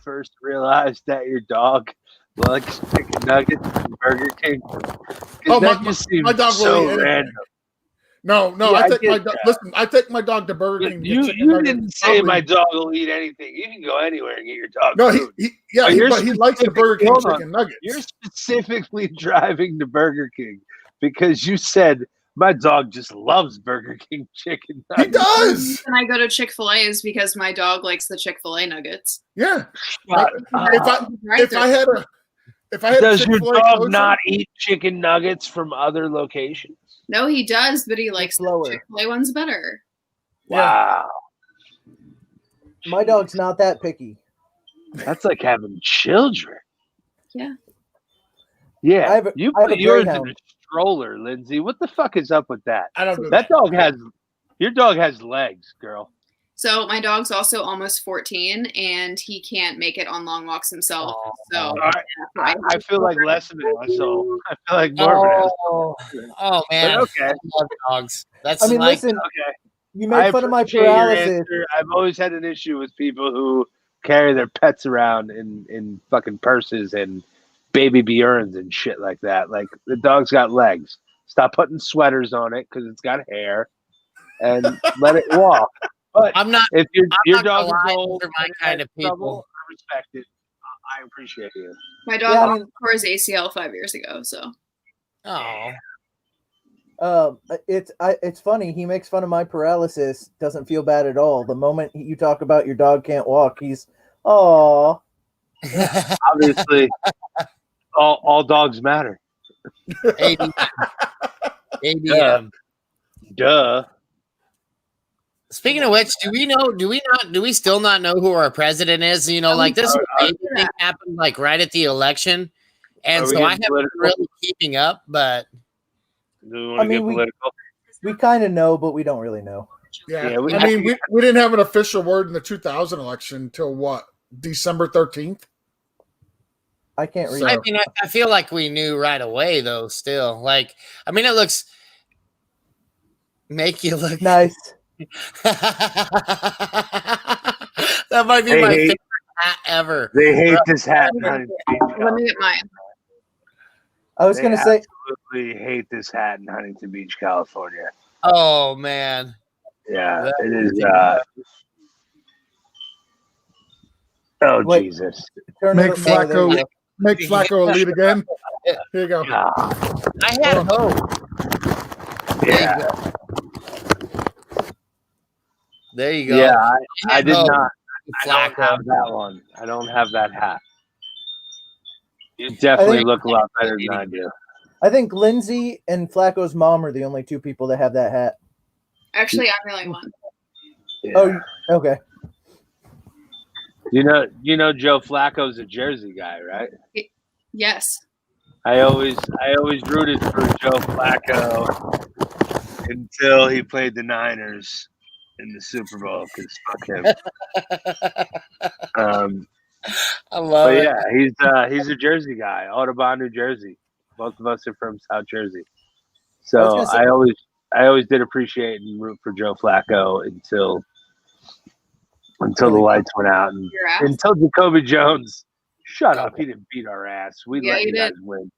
first realized that your dog likes chicken nuggets from Burger King? My dog so will eat random. No, Yeah, I take my dog to Burger King. You didn't say my dog will eat anything. You can go anywhere and get your dog food. He likes the Burger King chicken nuggets. You're specifically driving to Burger King because you said my dog just loves Burger King chicken nuggets. He does. And I go to Chick-fil-A is because my dog likes the Chick-fil-A nuggets. Yeah. If I had does your dog not eat chicken nuggets from other locations? No, he does, but he likes the Chick-fil-A ones better. Wow. My dog's not that picky. That's like having children. Yeah. Yeah. You put yours in greyhound. a stroller, Lindsay. What the fuck is up with that? I don't know. Your dog has legs, girl. So my dog's also almost 14, and he can't make it on long walks himself. So I feel like less of an asshole. I feel like more of an asshole. Oh man, But okay. I love dogs. That's listen. Okay. You make fun of my paralysis. I've always had an issue with people who carry their pets around in fucking purses and baby Bjorns and shit like that. Like, the dog's got legs. Stop putting sweaters on it because it's got hair, and let it walk. But I'm not. If your I'm dog not is gonna lie, old, they're my kind of people. trouble, I respect it. I appreciate it. my dog tore his ACL 5 years ago. So. Oh. It's funny. He makes fun of my paralysis. Doesn't feel bad at all. The moment you talk about your dog can't walk, he's Obviously, all dogs matter. ADM. Duh. Speaking of which, do we still not know who our president is? You know, like this thing happened like right at the election. And so I haven't been really keeping up, but Do we want to get political? We kind of know, but we don't really know. Yeah, we didn't have an official word in the 2000 election until what, December 13th? I can't read. I mean, I feel like we knew right away, though. Still, like, I mean, it looks make you look nice. That might be my favorite hat ever. They hate this hat. Let me get mine. I was going to say, absolutely hate this hat in Huntington Beach, California. Oh man, yeah, it is. Oh Wait. Jesus! Make Flacco lead again. Here you go. I had hope. Yeah. There you go. Yeah, I did hope. not. I don't Flacco. have that one. I don't have that hat. You definitely look a lot better than I do. I think Lindsey and Flacco's mom are the only two people that have that hat. Actually, I'm the only one. Yeah. Oh, okay. You know Joe Flacco's a Jersey guy, right? Yes. I always rooted for Joe Flacco until he played the Niners in the Super Bowl because fuck him. I love But it. yeah, he's a Jersey guy, Audubon, New Jersey. Both of us are from South Jersey, so I always did appreciate and root for Joe Flacco until the lights went out and until Jacoby Jones. Shut up! He didn't beat our ass. We let you guys win.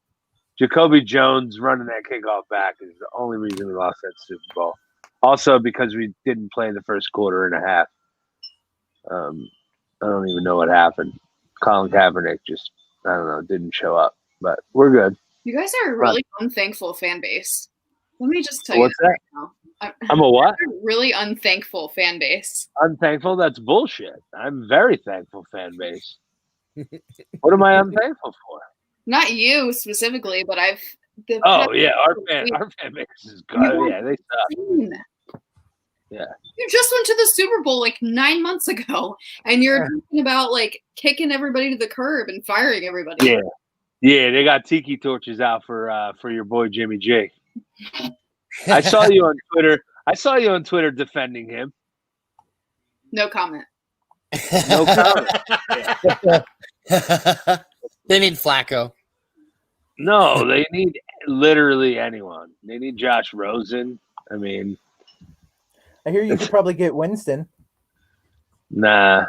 Jacoby Jones running that kickoff back is the only reason we lost that Super Bowl. Also because we didn't play the first quarter and a half. I don't even know what happened. Colin Kaepernick just, I don't know, didn't show up. But we're good. You guys are a really unthankful fan base. Let me just tell What's you that? right now. I'm a what? Really unthankful fan base. Unthankful? That's bullshit. I'm very thankful fan base. What am I unthankful for? Not you specifically, but our fan base is good. Yeah, they suck. Yeah. You just went to the Super Bowl like 9 months ago, and you're talking about like kicking everybody to the curb and firing everybody. Yeah. Yeah, they got tiki torches out for your boy Jimmy G. I saw you on Twitter defending him. No comment. No comment. They need Flacco. No, they need literally anyone. They need Josh Rosen. I mean, I hear you could probably get Winston. Nah.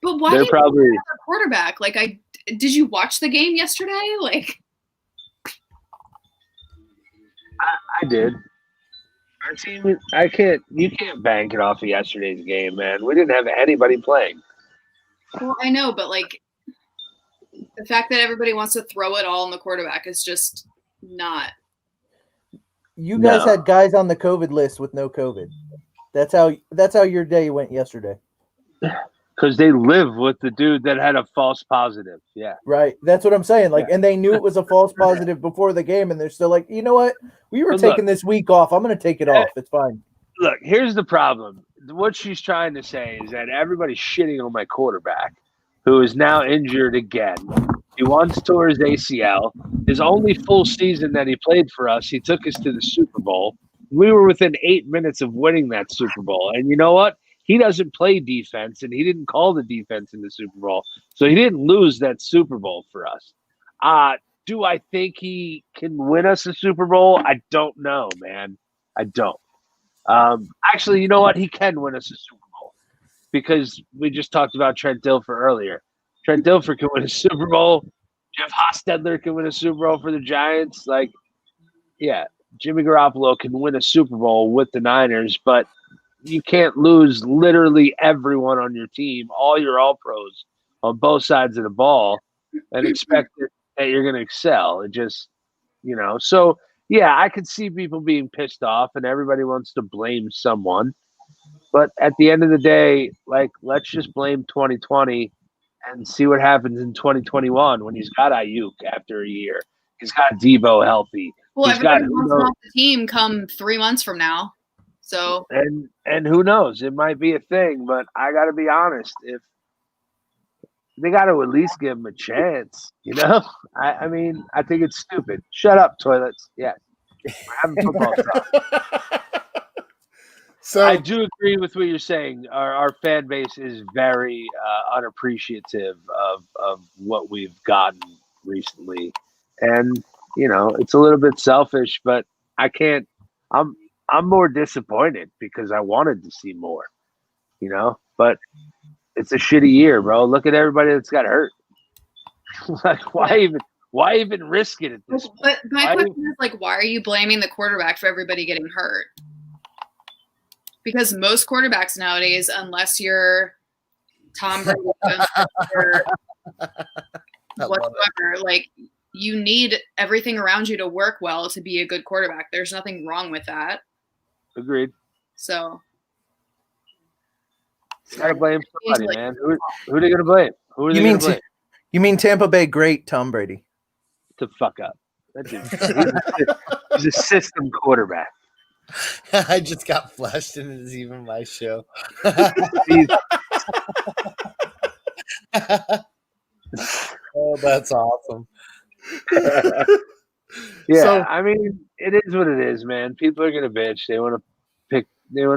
But why They're do you probably have a quarterback? Like, did you watch the game yesterday? Like, I did. Our team, you can't bank it off of yesterday's game, man. We didn't have anybody playing. well, I know, but like, the fact that everybody wants to throw it all on the quarterback is just not. You guys had guys on the COVID list with no COVID. That's how your day went yesterday. Because they live with the dude that had a false positive. Yeah. Right. That's what I'm saying. Like, and they knew it was a false positive before the game, and they're still like, you know what? We were taking this week off. I'm going to take it off. It's fine. Look, here's the problem. What she's trying to say is that everybody's shitting on my quarterback, who is now injured again. He once tore his ACL. His only full season that he played for us, he took us to the Super Bowl. We were within 8 minutes of winning that Super Bowl. And you know what? He doesn't play defense, and he didn't call the defense in the Super Bowl. So he didn't lose that Super Bowl for us. Do I think he can win us a Super Bowl? I don't know, man. I don't. Actually, you know what? He can win us a Super Bowl because we just talked about Trent Dilfer earlier. Trent Dilfer can win a Super Bowl. Jeff Hostetler can win a Super Bowl for the Giants. Like, yeah, Jimmy Garoppolo can win a Super Bowl with the Niners, but you can't lose literally everyone on your team, all your all-pros on both sides of the ball, and expect that you're going to excel. It just, so, yeah, I could see people being pissed off, and everybody wants to blame someone. But at the end of the day, like, let's just blame 2020 and see what happens in 2021 when he's got Ayuk after a year. He's got Debo healthy. Well, he's everybody wants him off the team come 3 months from now. So and who knows? It might be a thing, but I got to be honest. If they got to at least give him a chance, I mean, I think it's stupid. Shut up, toilets. Yeah, we're having football talk. So I do agree with what you're saying. Our fan base is very unappreciative of what we've gotten recently, and it's a little bit selfish, but I can't. I'm more disappointed because I wanted to see more, but it's a shitty year, bro. Look at everybody that's got hurt. Like, why even risk it at this point? But my question is, like, why are you blaming the quarterback for everybody getting hurt? Because most quarterbacks nowadays, unless you're Tom Brady or whatsoever, like, you need everything around you to work well to be a good quarterback. There's nothing wrong with that. Agreed. So Gotta blame somebody, Like- man. Who are they gonna blame? Who are You they mean gonna blame? you mean Tampa Bay great Tom Brady? To fuck up. That dude, he's a system quarterback. I just got flushed, and it's even my show. He's, Oh, that's awesome. yeah, So- I mean, it is what it is, man. People are gonna bitch. They want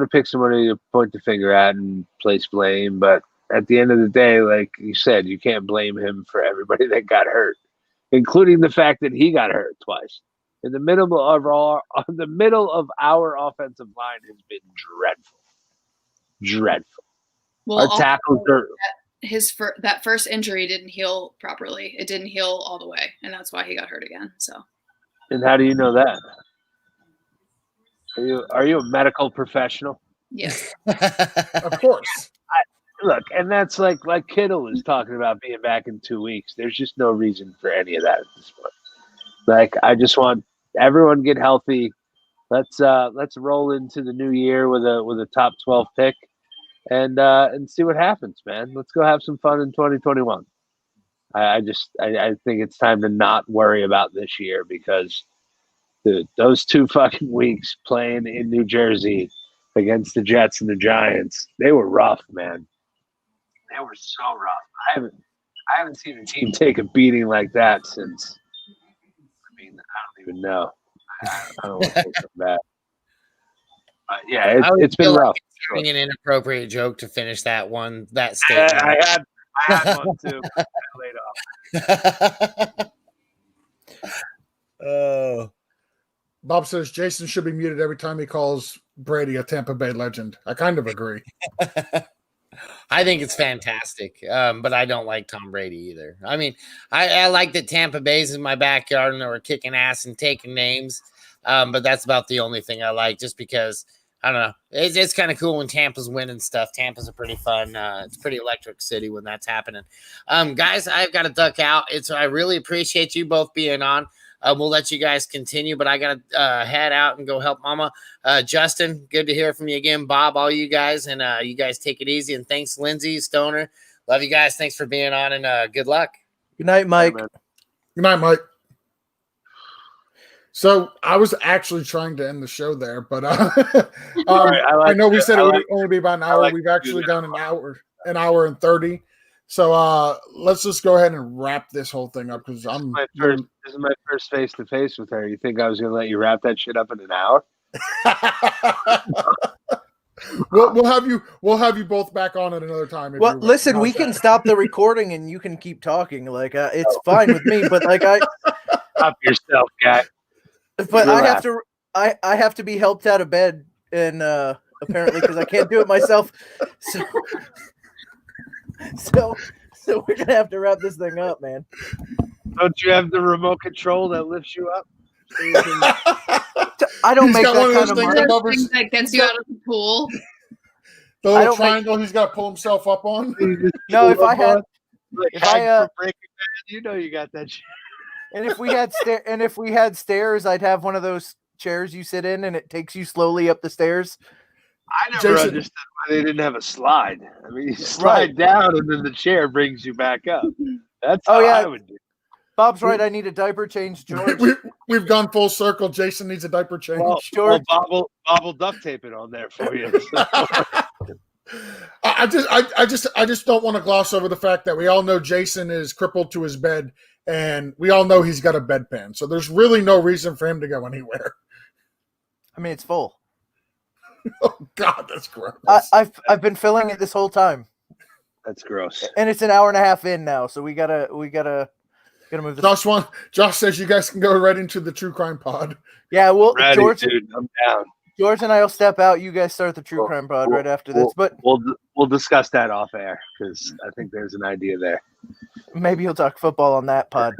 to pick somebody to point the finger at and place blame. But at the end of the day, like you said, you can't blame him for everybody that got hurt, including the fact that he got hurt twice. In the middle of our offensive line has been dreadful. well, Our also, tackles are that first injury didn't heal properly. It didn't heal all the way, and that's why he got hurt again. So and how do you know that? Are you a medical professional? yes, Of course. Look, and that's like Kittle was talking about being back in 2 weeks. There's just no reason for any of that at this point. Like, I just want everyone to get healthy. Let's roll into the new year with a top 12 pick and see what happens, man. Let's go have some fun in 2021. I think it's time to not worry about this year because those 2 fucking weeks playing in New Jersey against the Jets and the Giants, they were rough, man. They were so rough. I haven't seen a team take a beating like that since. I mean, I don't even know. I don't want to say something bad. But yeah, it's been rough. Doing an inappropriate joke to finish that statement. I had one too. I laid off. Oh. Bob says Jason should be muted every time he calls Brady a Tampa Bay legend. I kind of agree. I think it's fantastic, but I don't like Tom Brady either. I mean, I like that Tampa Bay's in my backyard and they were kicking ass and taking names, but that's about the only thing I like just because, I don't know, it's kind of cool when Tampa's winning stuff. Tampa's a pretty fun, it's a pretty electric city when that's happening. Guys, I've got to duck out. I really appreciate you both being on. We'll let you guys continue, but I got to head out and go help Mama. Justin, good to hear from you again. Bob, all you guys, and you guys take it easy. And thanks, Lindsey, Stoner. Love you guys. Thanks for being on, and good luck. Good night, Mike. Yeah, Good night, Mike. So I was actually trying to end the show there, but I know we said it would only be about an hour. We've actually done an hour and 30. So let's just go ahead and wrap this whole thing up because this is my first face to face with her. You think I was going to let you wrap that shit up in an hour? we'll have you both back on at another time. Well, listen, we can stop the recording and you can keep talking. Like it's fine with me, but like Stop yourself, guy. But I have to be helped out of bed, and apparently because I can't do it myself. So we're gonna have to wrap this thing up, man. Don't you have the remote control that lifts you up? I don't He's make got that one of kind those of things money. above his- things that gets you out of the pool. The I little don't make- triangle he's got to pull himself up on. No, if I had, Like if I, Hank from Breaking Bad, you know you got that shit. and if we had stairs, I'd have one of those chairs you sit in, and it takes you slowly up the stairs. I never Jason- understood why they didn't have a slide. I mean, you slide down and then the chair brings you back up. That's how I would do it. Bob's right. I need a diaper change, George. We've gone full circle. Jason needs a diaper change. Well, George. Bob will duct tape it on there for you. I just don't want to gloss over the fact that we all know Jason is crippled to his bed, and we all know he's got a bedpan. So there's really no reason for him to go anywhere. I mean, it's full. Oh God, that's gross. I've been filling it this whole time, That's gross. and it's an hour and a half in now. So we gotta move this. Josh says you guys can go right into the true crime pod. Yeah, well, Ready, George, dude. I'm down. George and I will step out. You guys start the true crime pod right after this. But We'll discuss that off air because I think there's an idea there. maybe you'll talk football on that pod.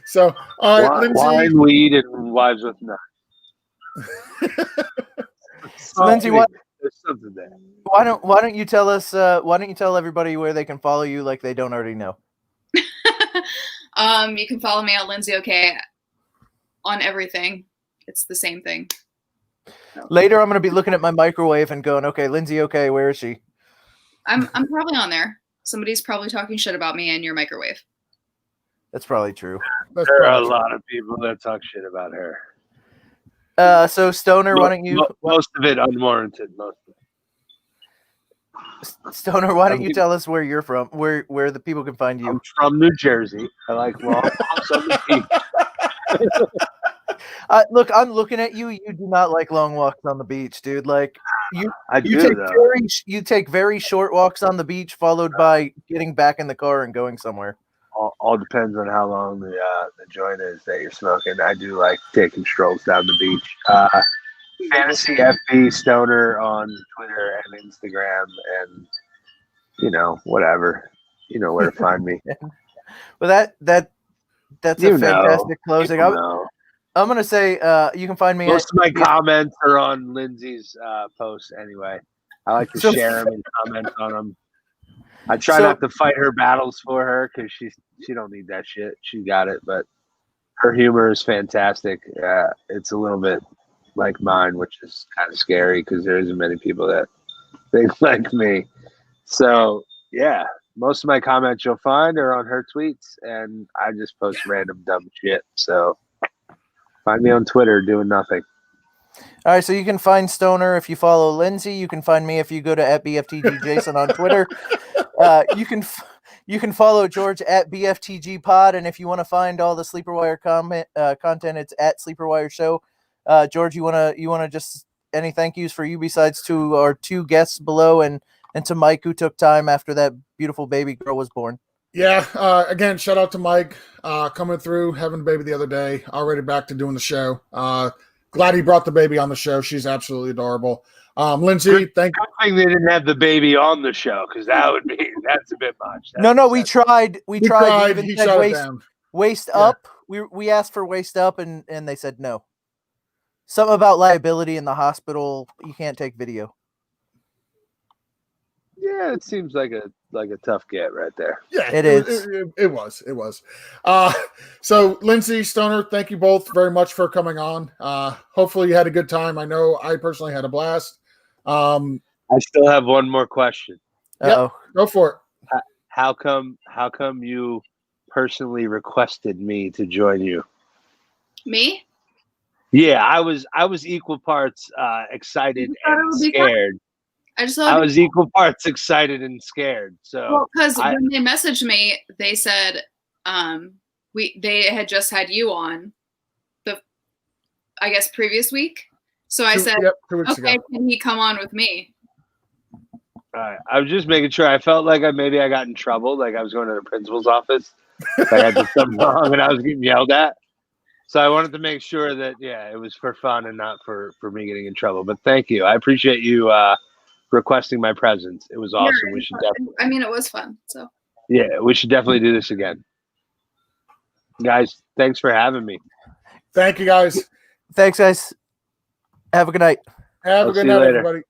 So, all right, Lindsey. Wine, weed, and wives with nuts. Lindsey, There's something there. Why don't you tell us? Why don't you tell everybody where they can follow you, like they don't already know? You can follow me on Lindsey Yok on everything. It's the same thing. So. Later, I'm going to be looking at my microwave and going, okay, Lindsey Yok, where is she? I'm probably on there. Somebody's probably talking shit about me in your microwave. That's probably true. There are a lot of people that talk shit about her. So Stoner, why don't you? Most of it unwarranted. Most of it. Stoner, why don't you tell us where you're from? Where the people can find you? I'm from New Jersey. I like long walks on the beach. Look, I'm looking at you. You do not like long walks on the beach, dude. Like you take very short walks on the beach, followed by getting back in the car and going somewhere. All depends on how long the joint is that you're smoking. I do like taking strolls down the beach. Fantasy FB Stoner on Twitter and Instagram, and whatever. You know where to find me. Well, that's a fantastic closing. I'm gonna say you can find me. Most of my comments are on Lindsay's posts anyway. I like to share them and comment on them. I try not to fight her battles for her because she don't need that shit. She got it, but her humor is fantastic. It's a little bit like mine, which is kind of scary because there isn't many people that think like me. So yeah, most of my comments you'll find are on her tweets, and I just post random dumb shit. So find me on Twitter doing nothing. All right, so you can find Stoner if you follow Lindsay. You can find me if you go to @BFTGJason on Twitter. You can follow George @BFTGPod, and if you want to find all the Sleeper Wire content, it's @SleeperWire Show. George, you wanna just any thank yous for you besides to our two guests below and to Mike, who took time after that beautiful baby girl was born. Yeah, again, shout out to Mike coming through, having a baby the other day, already back to doing the show. Glad he brought the baby on the show. She's absolutely adorable. Lindsay, thank you. Good thing they didn't have the baby on the show because that's a bit much. We tried. We tried. He shut it down. Waist up. We asked for waist up, and they said no. Something about liability in the hospital. You can't take video. Yeah, it seems like a tough get right there. Yeah, it is. It was. So Lindsay, Stoner, thank you both very much for coming on. Hopefully you had a good time. I know I personally had a blast. I still have one more question. Yep, go for it. How come you personally requested me to join you? Me? Yeah, I was equal parts excited and scared. I was equal parts excited and scared. So because when they messaged me, they said they had just had you on the previous week. So I said, 2 weeks okay, ago. can he come on with me? All right. I was just making sure. I felt like I got in trouble, like I was going to the principal's office. Like I did something wrong and I was getting yelled at. So I wanted to make sure that it was for fun and not for me getting in trouble. But thank you. I appreciate you requesting my presence. It was awesome. Yeah, We should definitely. it was fun. So Yeah, we should definitely do this again. Guys, thanks for having me. Thank you, guys. Thanks, guys. Have a good night. Have a good night, everybody.